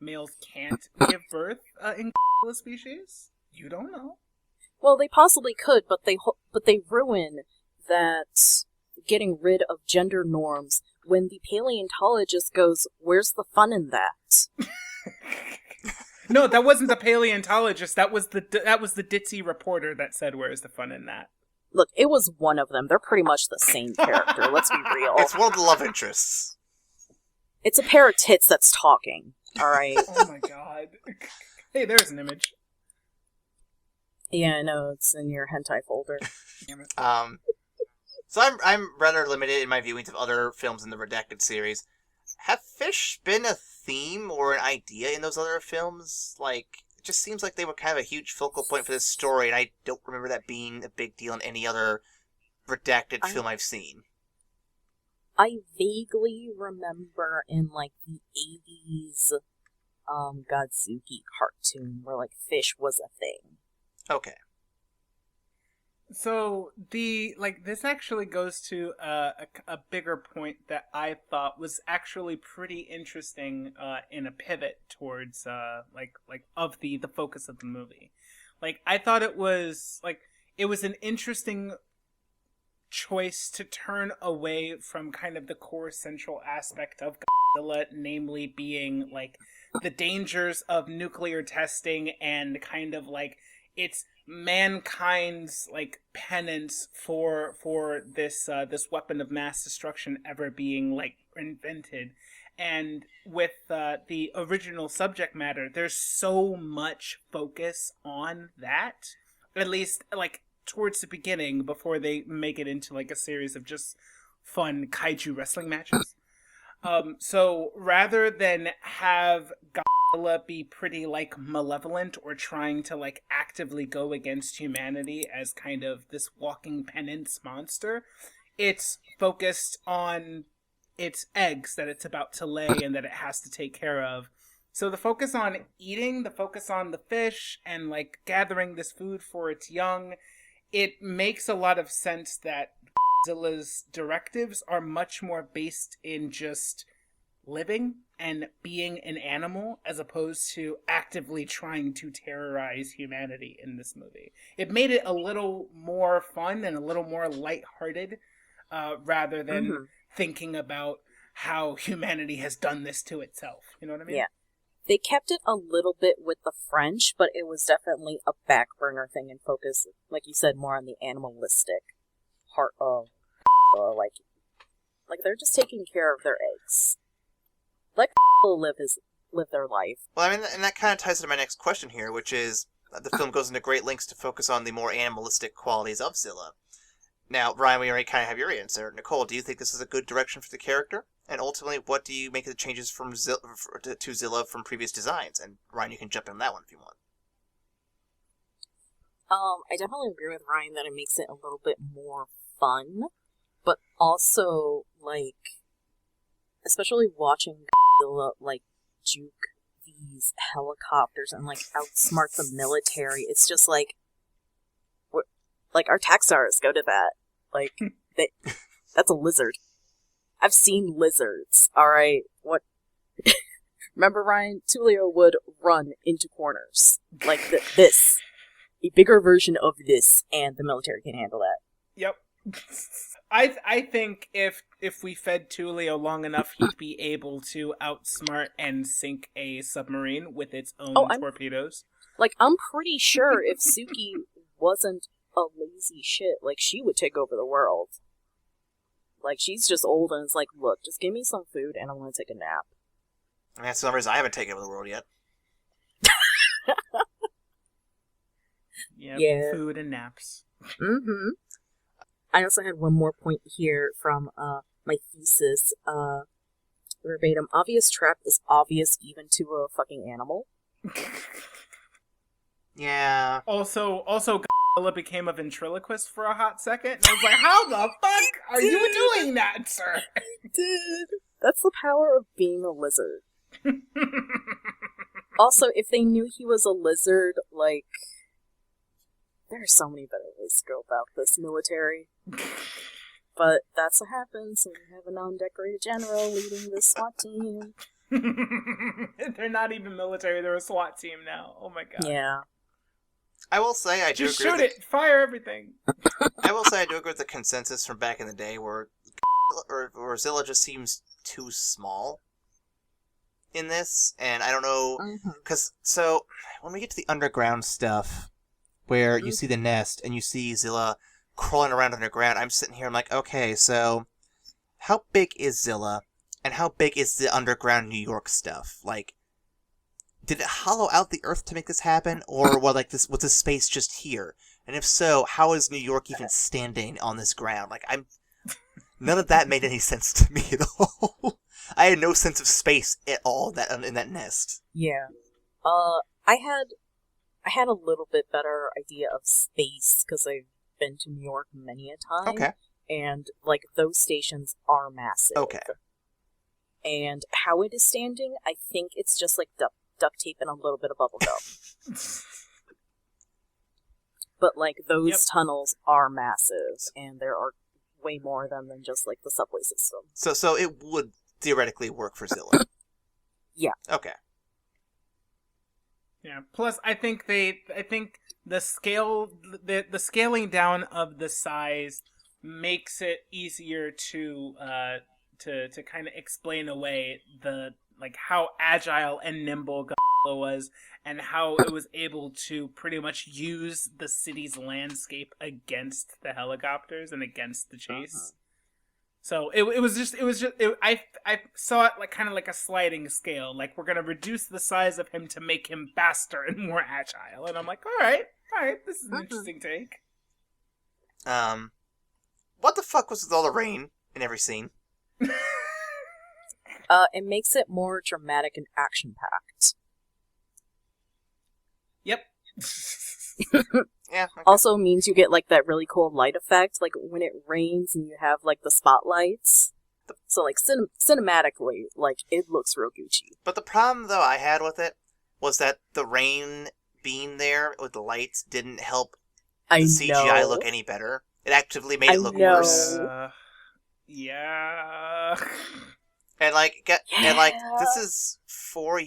males can't give birth in the species? You don't know. Well, they possibly could, but they ruin that getting rid of gender norms when the paleontologist goes, "Where's the fun in that?" No, that wasn't the paleontologist. That was the ditzy reporter that said, "Where's the fun in that?" Look, it was one of them. They're pretty much the same character, let's be real. It's one of the love interests. It's a pair of tits that's talking, alright? Oh my god. Hey, there's an image. Yeah, I know, it's in your hentai folder. So I'm rather limited in my viewings of other films in the Redacted series. Have fish been a theme or an idea in those other films? Like, it just seems like they were kind of a huge focal point for this story, and I don't remember that being a big deal in any other Redacted film I've seen. I vaguely remember in, like, the 80s Godzuki cartoon where, like, fish was a thing. Okay. So this actually goes to a bigger point that I thought was actually pretty interesting in a pivot towards of the focus of the movie. Like, I thought it was an interesting choice to turn away from kind of the core central aspect of Godzilla, namely being like the dangers of nuclear testing and kind of like it's mankind's like penance for this weapon of mass destruction ever being like invented. And with the original subject matter, there's so much focus on that, at least like towards the beginning, before they make it into like a series of just fun kaiju wrestling matches. So rather than have Godzilla be pretty like malevolent or trying to like actively go against humanity as kind of this walking penance monster, it's focused on its eggs that it's about to lay and that it has to take care of. So the focus on eating, the focus on the fish and like gathering this food for its young, it makes a lot of sense that Zilla's directives are much more based in just living and being an animal as opposed to actively trying to terrorize humanity in this movie. It made it a little more fun and a little more lighthearted rather than thinking about how humanity has done this to itself. You know what I mean? Yeah. They kept it a little bit with the French, but it was definitely a back burner thing and focused, like you said, more on the animalistic part of like they're just taking care of their eggs. Let live their life. Well, I mean, and that kind of ties into my next question here, which is the film goes into great lengths to focus on the more animalistic qualities of Zilla. Now, Ryan, we already kind of have your answer. Nicole, do you think this is a good direction for the character? And ultimately, what do you make of the changes from to Zilla from previous designs? And Ryan, you can jump in on that one if you want. I definitely agree with Ryan that it makes it a little bit more fun, but also, like, especially watching Zilla, like, juke these helicopters and, like, outsmart the military, it's just like, our Taxars go to that. Like, that's a lizard. I've seen lizards, alright? What? Remember, Ryan? Tulio would run into corners. Like this. A bigger version of this, and the military can handle that. Yep. I think if we fed Tulio long enough, he'd be able to outsmart and sink a submarine with its own torpedoes. Like, I'm pretty sure if Suki wasn't a lazy shit, like, she would take over the world. Like, she's just old and it's like, look, just give me some food and I'm gonna take a nap. I mean, that's the reason I haven't taken over the world yet. Yep, yeah. Food and naps. Mm-hmm. I also had one more point here from my thesis. Verbatim, obvious trap is obvious even to a fucking animal. Yeah. Also, Godzilla became a ventriloquist for a hot second, and I was like, how the fuck are you doing that, sir? Dude, that's the power of being a lizard. Also, if they knew he was a lizard, like, there are so many better ways to go about this military. But that's what happens when you have a non-decorated general leading the SWAT team. They're not even military, they're a SWAT team now. Oh my god. Yeah. I will say I do Just agree shoot with it! Fire everything! I will say I do agree with the consensus from back in the day where Zilla just seems too small in this, and I don't know, because, so, when we get to the underground stuff, where you see the nest, and you see Zilla crawling around underground, I'm sitting here, I'm like, okay, so, how big is Zilla, and how big is the underground New York stuff? Like, did it hollow out the Earth to make this happen, or was this space just here? And if so, how is New York even standing on this ground? Like, none of that made any sense to me at all. I had no sense of space at all in that nest. Yeah. I had a little bit better idea of space, because I've been to New York many a time. Okay. And, like, those stations are massive. Okay. And how it is standing, I think it's just, like, duct tape and a little bit of bubble gum. But, like, those tunnels are massive, and there are way more of them than just, like, the subway system. So it would theoretically work for Zilla. Yeah. Okay. Yeah. Plus, I think the scaling down of the size makes it easier to kind of explain away how agile and nimble Godzilla was, and how it was able to pretty much use the city's landscape against the helicopters and against the chase. So I saw it kind of like a sliding scale. Like, we're gonna reduce the size of him to make him faster and more agile, and I'm like, all right, this is an interesting take. What the fuck was with all the rain in every scene? It makes it more dramatic and action-packed. Yep. Yeah. Okay. Also means you get that really cool light effect, when it rains and you have the spotlights. So cinematically, it looks real Gucci. But the problem though I had with it was that the rain being there with the lights didn't help the CGI look any better. It actively made it look worse. Yeah. And this is 4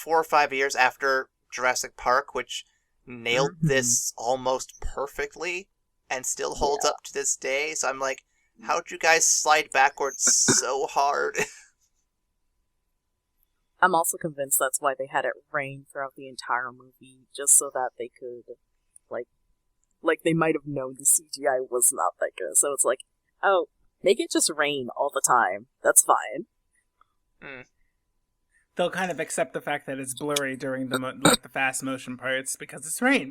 or 5 years after Jurassic Park, which nailed this almost perfectly and still holds up to this day. So I'm like, how'd you guys slide backwards so hard? I'm also convinced that's why they had it rain throughout the entire movie, just so that they could, they might have known the CGI was not that good. So it's oh, make it just rain all the time. That's fine. They'll kind of accept the fact that it's blurry during the the fast motion parts because it's rain.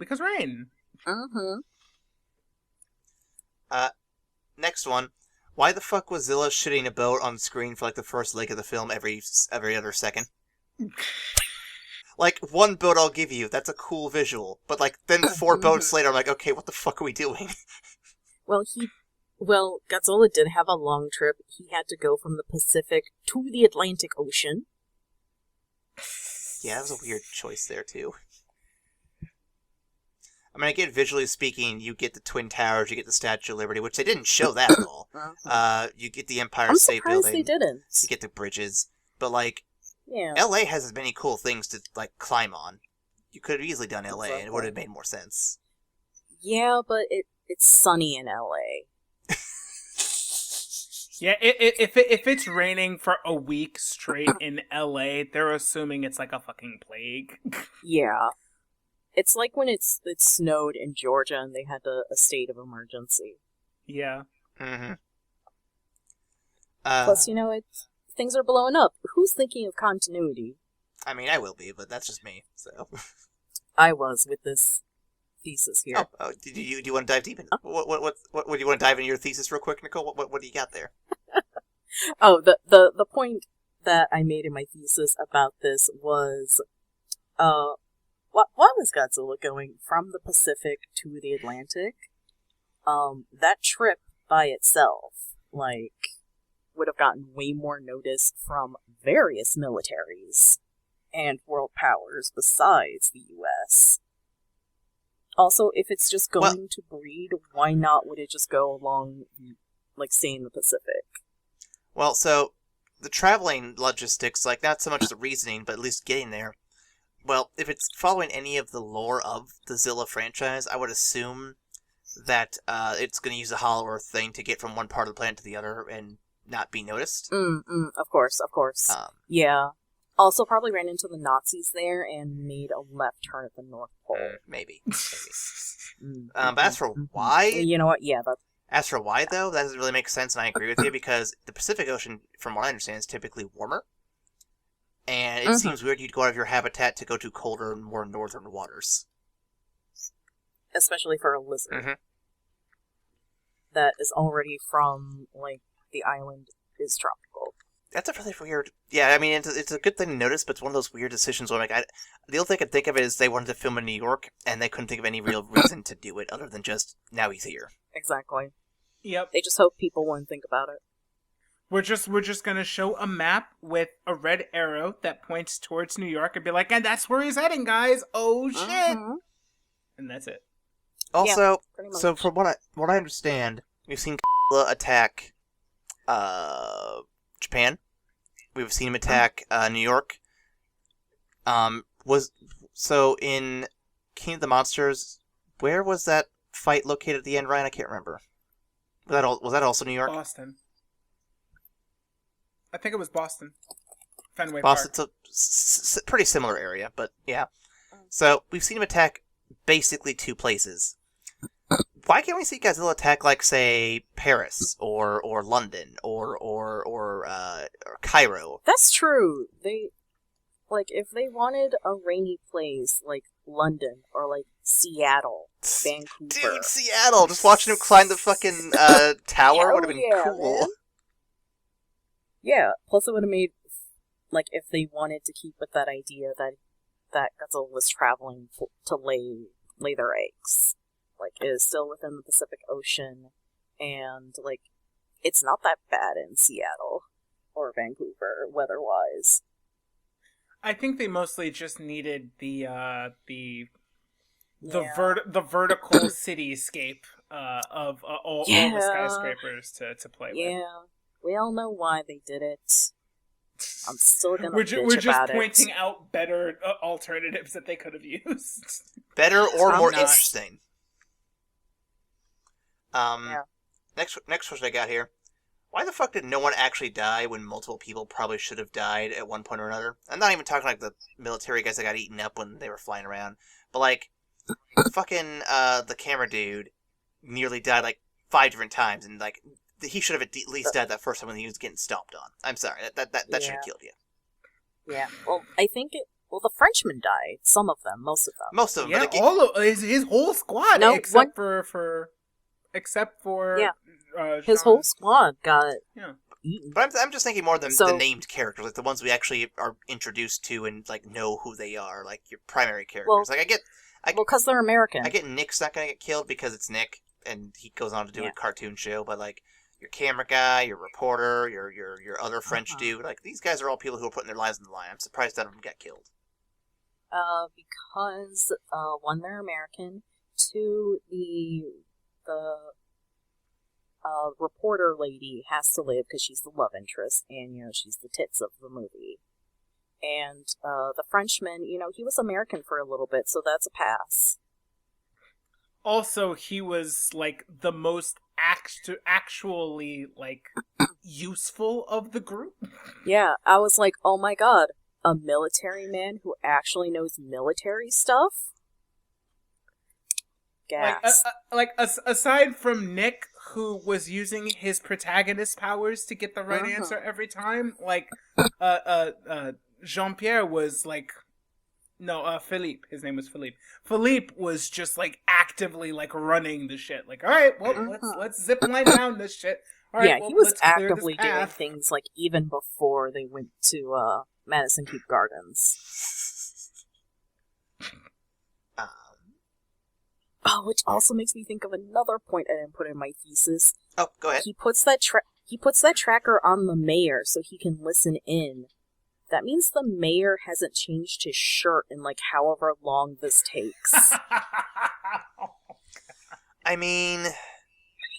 Next one. Why the fuck was Zilla shitting a boat on screen for the first leg of the film every other second? One boat I'll give you, that's a cool visual. But then 4 boats later, I'm like, okay, what the fuck are we doing? Well, Godzilla did have a long trip. He had to go from the Pacific to the Atlantic Ocean. Yeah, that was a weird choice there, too. I mean, I get visually speaking, you get the Twin Towers, you get the Statue of Liberty, which they didn't show that at all. You get the Empire State Building. They didn't. You get the bridges. But, yeah. LA has as many cool things to, climb on. You could have easily done LA, and it would have made more sense. Yeah, but it's sunny in LA. Yeah, if it's raining for a week straight in LA, they're assuming it's a fucking plague. Yeah. It's like when it snowed in Georgia and they had a state of emergency. Yeah. Mm-hmm. Plus, things are blowing up. Who's thinking of continuity? I mean, I will be, but that's just me, so. I was with this thesis here. Oh, do you want to dive deep into what do you want to dive into your thesis real quick, Nicole? What do you got there? Oh, the point that I made in my thesis about this was, why was Godzilla going from the Pacific to the Atlantic? That trip by itself, would have gotten way more notice from various militaries and world powers besides the U.S. Also, if it's just going to breed, why not would it just go along, stay in the Pacific? Well, so, the traveling logistics, not so much the reasoning, but at least getting there. Well, if it's following any of the lore of the Zilla franchise, I would assume that it's going to use a Hollow Earth thing to get from one part of the planet to the other and not be noticed. Of course. Yeah. Also, probably ran into the Nazis there and made a left turn at the North Pole. Maybe. But as for why... You know what? Yeah, As for why, though, that doesn't really make sense, and I agree with you, because the Pacific Ocean, from what I understand, is typically warmer. And it seems weird you'd go out of your habitat to go to colder and more northern waters. Especially for a lizard. That is already from, the island is tropical. That's a really weird... Yeah, I mean, it's a good thing to notice, but it's one of those weird decisions where the only thing I could think of is they wanted to film in New York, and they couldn't think of any real reason to do it, other than just, now he's here. Exactly. Yep. They just hope people wouldn't think about it. We're just gonna show a map with a red arrow that points towards New York and be like, and that's where he's heading, guys! Oh, shit! And that's it. Also, so from what I understand, we've seen attack Japan. We've seen him attack New York. So in King of the Monsters, where was that fight located at the end, Ryan? I can't remember. Was that also New York? Boston. I think it was Boston. Fenway Boston's Park. a pretty similar area, but yeah. So we've seen him attack basically 2 places. Why can't we see Godzilla attack, like, say, Paris or London or Cairo? That's true. If they wanted a rainy place like London or like Seattle, Vancouver. Dude, Seattle! Just watching him climb the fucking tower would have been cool. Man. Yeah, plus it would have made, like, if they wanted to keep with that idea that Godzilla was traveling to lay their eggs. Like, it is still within the Pacific Ocean, and, like, it's not that bad in Seattle or Vancouver, weather-wise. I think they mostly just needed the vertical cityscape of all the skyscrapers to play with. Yeah, we all know why they did it. I'm still gonna We're bitch just about pointing it. out better alternatives that they could have used. Better or I'm more not. interesting. Yeah. Next question I got here. Why the fuck did no one actually die when multiple people probably should have died at one point or another? I'm not even talking like the military guys that got eaten up when they were flying around, but like fucking the camera dude nearly died like 5 different times, and like he should have at least died that first time when he was getting stomped on. I'm sorry, that should have killed you. Yeah. Well, I think the Frenchmen died. Some of them, most of them. Most of them. Yeah, but all of his whole squad, No, except for his Jean. whole squad got eaten. But I'm just thinking more than So- the named characters, like the ones we actually are introduced to and like know who they are, like your primary characters. Well- Like because they're American. I get Nick's not gonna get killed because it's Nick and he goes on to do a cartoon show, but like your camera guy, your reporter, your other French dude, like these guys are all people who are putting their lives on the line. I'm surprised none of them got killed. Because one, they're American. 2, the reporter lady has to live because she's the love interest, and she's the tits of the movie. And the Frenchman, he was American for a little bit, so that's a pass. Also, he was like the most actually like useful of the group. Yeah, I was like, oh my god, a military man who actually knows military stuff? Gas. Aside from Nick, who was using his protagonist powers to get the right answer every time, like Jean-Pierre was like, no, Philippe. His name was Philippe. Philippe was just like actively like running the shit. Like, all right, well, let's zip line down this shit. All right, Yeah, he was let's clear actively this doing path. things like even before they went to Madison Keep Gardens. Oh, which also makes me think of another point I didn't put in my thesis. Oh, go ahead. He puts that tracker on the mayor so he can listen in. That means the mayor hasn't changed his shirt in like however long this takes. I mean,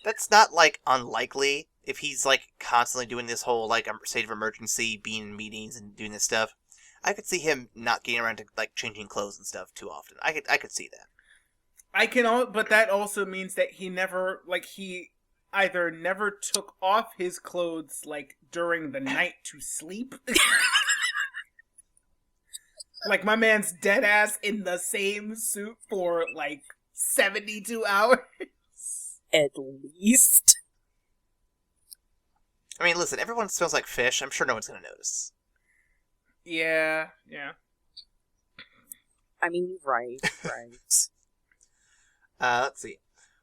that's not like unlikely if he's like constantly doing this whole like state of emergency, being in meetings and doing this stuff. I could see him not getting around to like changing clothes and stuff too often. I could see that. But that also means that he either never took off his clothes like during the night to sleep. Like my man's dead ass in the same suit for like 72 hours. At least. I mean, listen, everyone smells like fish. I'm sure no one's gonna notice. Yeah. I mean, you're right. Let's see.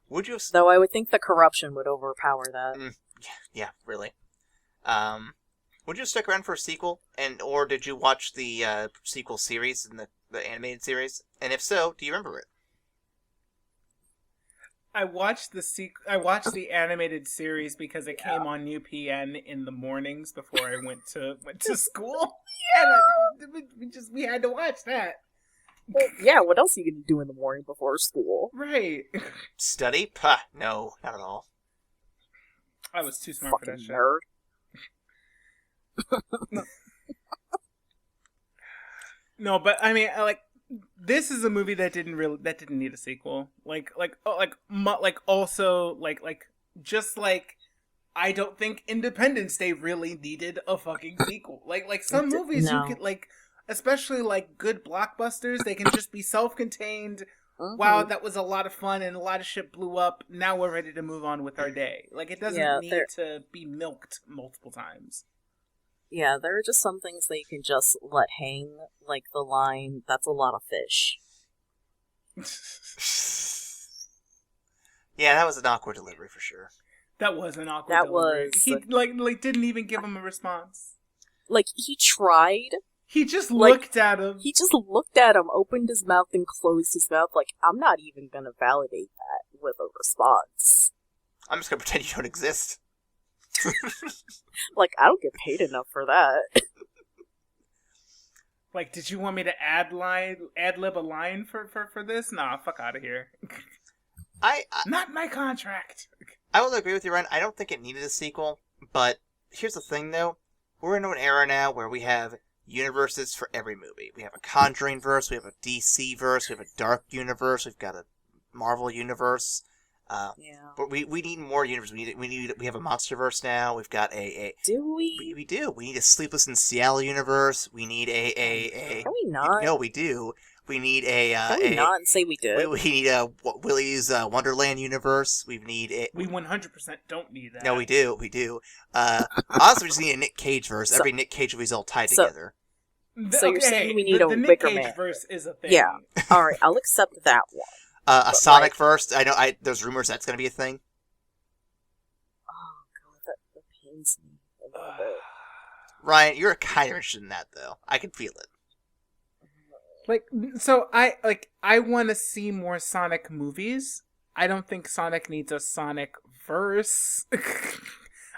Would you have... Though I would think the corruption would overpower that. Yeah, really. Would you have stuck around for a sequel, or did you watch the sequel series and the animated series? And if so, do you remember it? I watched the animated series because it came on UPN in the mornings before I went to school. And we had to watch that. Well, yeah, what else are you going to do in the morning before school? Right. Study? Puh, no, not at all. I was too smart for that Fucking shit. nerd. No, but I mean, like this is a movie that didn't need a sequel. Just like I don't think Independence Day really needed a fucking sequel. Like some movies no. you could like, especially like good blockbusters, they can just be self-contained. Mhm. Wow, that was a lot of fun and a lot of shit blew up. Now we're ready to move on with our day. Like, it doesn't need to be milked multiple times. Yeah, there are just some things that you can just let hang, like the line, "That's a lot of fish." Yeah, that was an awkward delivery for sure. That was an awkward delivery. He didn't even give him a response. Like, he tried. He just looked at him. He just looked at him, opened his mouth, and closed his mouth. Like, I'm not even gonna validate that with a response. I'm just gonna pretend you don't exist. Like, I don't get paid enough for that. Like, did you want me to ad-lib a line for this? Nah, fuck out of here. I Not my contract. I will agree with you, Ryan. I don't think it needed a sequel, but here's the thing, though. We're into an era now where we have universes for every movie. We have a Conjuring verse, we have a DC verse, we have a Dark universe, we've got a Marvel universe. But we need more universes. We have a MonsterVerse now. We've got Do we? We do. We need a Sleepless in Seattle universe. We need Can we not? No, we do. We need a. Can we not and say we did? We need a Willy's Wonderland universe. We 100% don't need that. No, we do. We do. Also, we just need a Nick Cage verse. Every Nick Cage movie's all tied together. So you're saying we need a Nick Wicker Cage Man verse is a thing. Yeah. All right, I'll accept that one. A Sonic verse. I know. There's rumors that's going to be a thing. Oh god, that pains me a little bit. Ryan, you're kind of interested in that, though. I can feel it. Like, so I want to see more Sonic movies. I don't think Sonic needs a Sonic verse.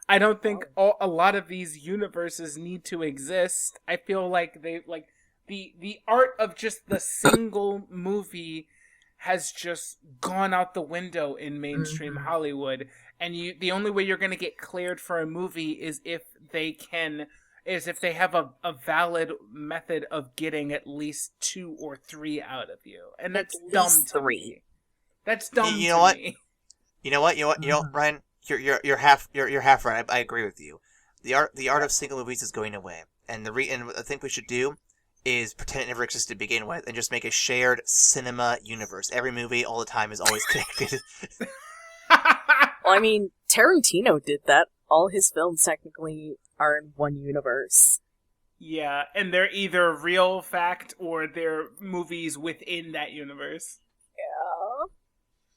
I don't think a lot of these universes need to exist. I feel like the art of just the single movie has just gone out the window in mainstream Hollywood. And the only way you're going to get cleared for a movie is if they have a valid method of getting at least 2 or 3 out of you. And that's dumb to me. That's dumb to me. You know what, Ryan? You're half right. I agree with you. The art of single movies is going away. And and what I think we should do is pretend it never existed to begin with and just make a shared cinema universe. Every movie all the time is always connected. Well, I mean, Tarantino did that. All his films technically are in one universe. Yeah, and they're either real fact or they're movies within that universe. Yeah.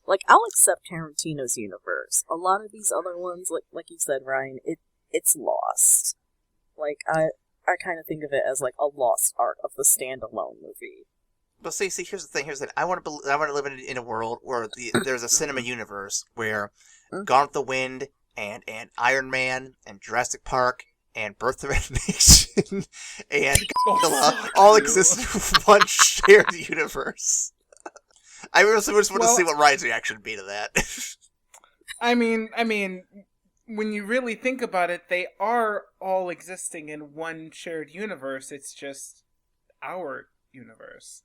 Like, I'll accept Tarantino's universe. A lot of these other ones, like you said, Ryan, it's lost. Like, I kind of think of it as like a lost art of the standalone movie. But see, here's the thing. I want to live in a world where there's a cinema universe where Gone with the Wind and Iron Man and Jurassic Park and Birth of a Nation and Zilla all exist in one shared universe. I just want to see what Ryan's reaction would be to that. I mean, when you really think about it, they are all existing in one shared universe. It's just our universe.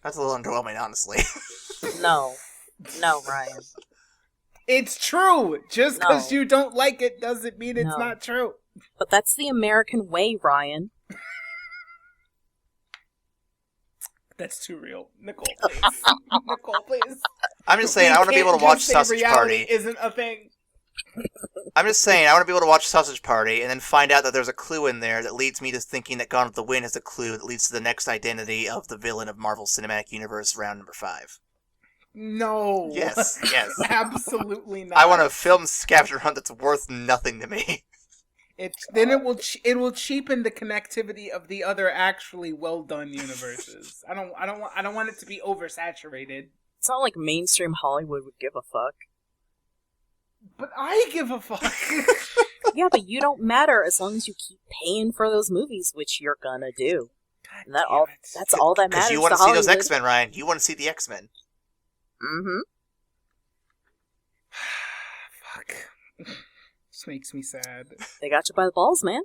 That's a little underwhelming, honestly. No, Ryan. It's true! Just because you don't like it doesn't mean it's not true. But that's the American way, Ryan. That's too real. Nicole, please. Nicole, please. I'm just saying, I want to be able to watch Sausage Party. Isn't a thing. I'm just saying, I want to be able to watch Sausage Party and then find out that there's a clue in there that leads me to thinking that Gone with the Wind is a clue that leads to the next identity of the villain of Marvel Cinematic Universe, round number 5. No. Yes. Absolutely not. I want a film scavenger hunt that's worth nothing to me. It will cheapen the connectivity of the other actually well done universes. I don't want it to be oversaturated. It's not like mainstream Hollywood would give a fuck. But I give a fuck. Yeah, but you don't matter as long as you keep paying for those movies, which you're gonna do. And that's all that matters. Because you want to see those X-Men, Ryan. You want to see the X-Men. Mm-hmm. Fuck. This makes me sad. They got you by the balls, man.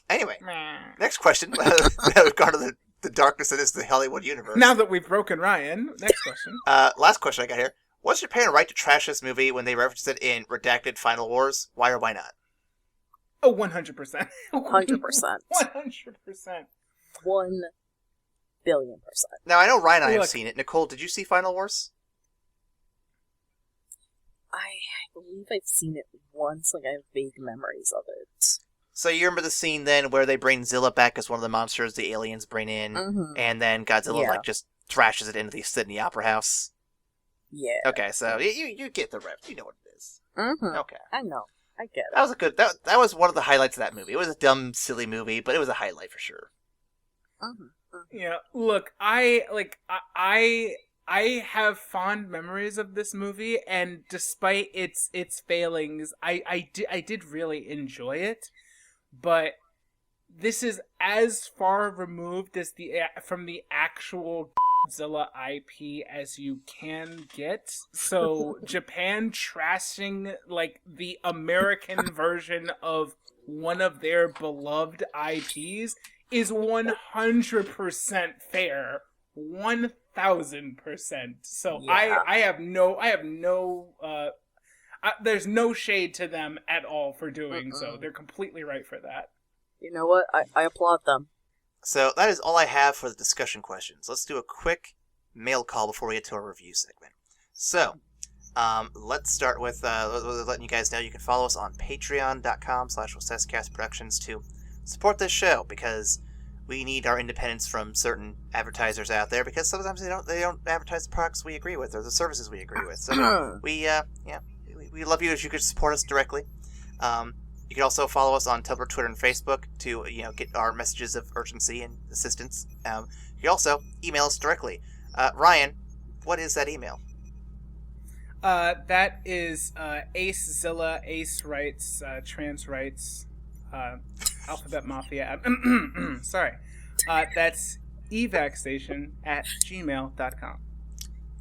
Anyway, next question. We've gone to the darkness that is the Hollywood universe. Now that we've broken Ryan, next question. Last question I got here. Was Japan right to trash this movie when they referenced it in redacted Final Wars? Why or why not? Oh, 100%. 100%. 100%. 1 billion %. Now, I know Ryan and I have seen it. Nicole, did you see Final Wars? I believe I've seen it once. Like, I have vague memories of it. So you remember the scene then where they bring Zilla back as one of the monsters the aliens bring in, and then Godzilla just thrashes it into the Sydney Opera House? Yeah. Okay, so you get the rep. You know what it is. Okay. I know. I get it. That was a good. That was one of the highlights of that movie. It was a dumb, silly movie, but it was a highlight for sure. Yeah. Look, I have fond memories of this movie, and despite its failings, I did really enjoy it. But this is as far removed as from the actual Zilla IP as you can get. So Japan trashing like the American version of one of their beloved IPs is 100% fair. 1000%. So yeah. I have no there's no shade to them at all for doing so. They're completely right for that. You know what? I applaud them. So that is all I have for the discussion questions. Let's do a quick mail call before we get to our review segment. So, let's start with letting you guys know you can follow us on patreon.com/WSScastProductions to support this show, because we need our independence from certain advertisers out there, because sometimes they don't advertise the products we agree with or the services we agree with. So we love you if you could support us directly. You can also follow us on Tumblr, Twitter, and Facebook to get our messages of urgency and assistance. You can also email us directly. Ryan, what is that email? That is Ace Zilla, Ace Rights, Trans Rights, Alphabet Mafia. Sorry. That's evacstation@gmail.com.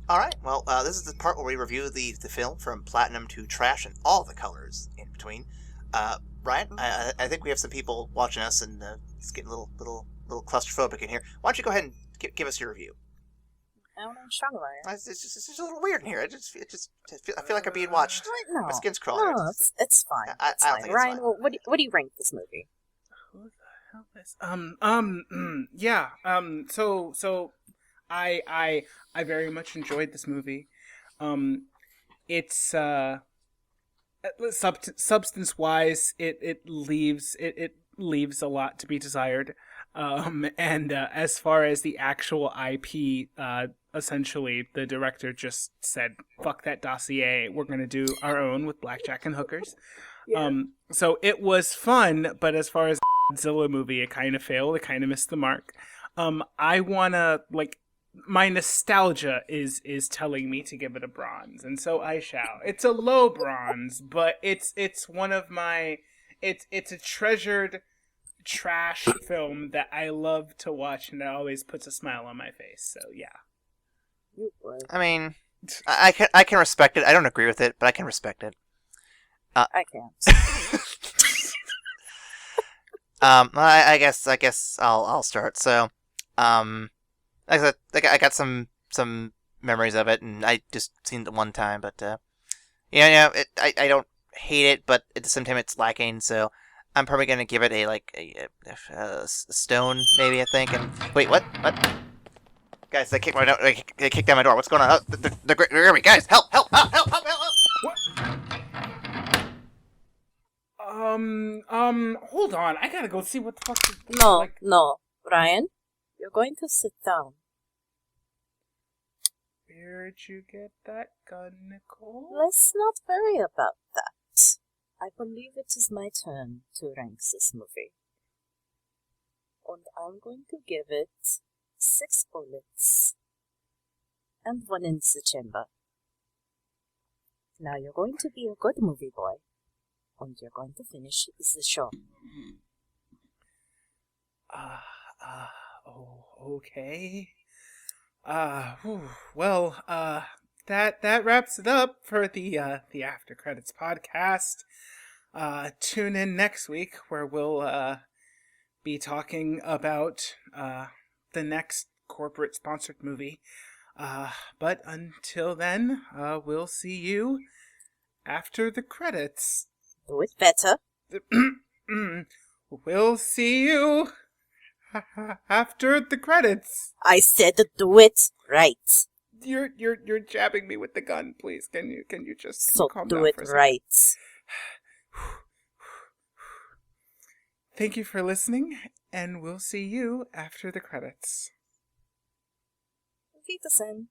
All right. Well, this is the part where we review the film from platinum to trash and all the colors in between. Ryan, I think we have some people watching us, and it's getting a little claustrophobic in here. Why don't you go ahead and give us your review? I don't know what's wrong with it. It's just a little weird in here. I feel like I'm being watched. No, my skin's crawling. No, it's fine. I don't think Ryan, it's fine. what do you rank this movie? Who the hell is yeah. So I very much enjoyed this movie. It's substance wise, it leaves a lot to be desired. And as far as the actual IP, essentially the director just said, "Fuck that dossier. We're gonna do our own with blackjack and hookers." Yeah. So it was fun, but as far as the Zilla movie, it kind of failed. It kind of missed the mark. I wanna my nostalgia is telling me to give it a bronze, and so I shall. It's a low bronze, but it's one of my it's a treasured trash film that I love to watch, and it always puts a smile on my face. So yeah. I mean, I can respect it. I don't agree with it, but I can respect it. I can't. I guess I'll start. So, like I said, I got some memories of it, and I just seen it one time. But I don't hate it, but at the same time, it's lacking. So I'm probably gonna give it a stone, maybe, I think. And wait, what? Guys, they kicked down my door. What's going on? Oh, they're grabbing me. Guys, help! What? Hold on. I gotta go see what the fuck is... No, Ryan, you're going to sit down. Where'd you get that gun, Nicole? Let's not worry about that. I believe it is my turn to rank this movie. And I'm going to give it 6 bullets and 1 in the chamber. Now you're going to be a good movie boy, and you're going to finish the show. Okay. Well, that wraps it up for the After Credits podcast. Tune in next week where we'll be talking about the next corporate-sponsored movie. But until then, we'll see you after the credits. Do it better. We'll see you after the credits. I said to do it right. You're jabbing me with the gun, please. Can you just So calm do down it for a second? right. Thank you for listening, and we'll see you after the credits. Auf Wiedersehen.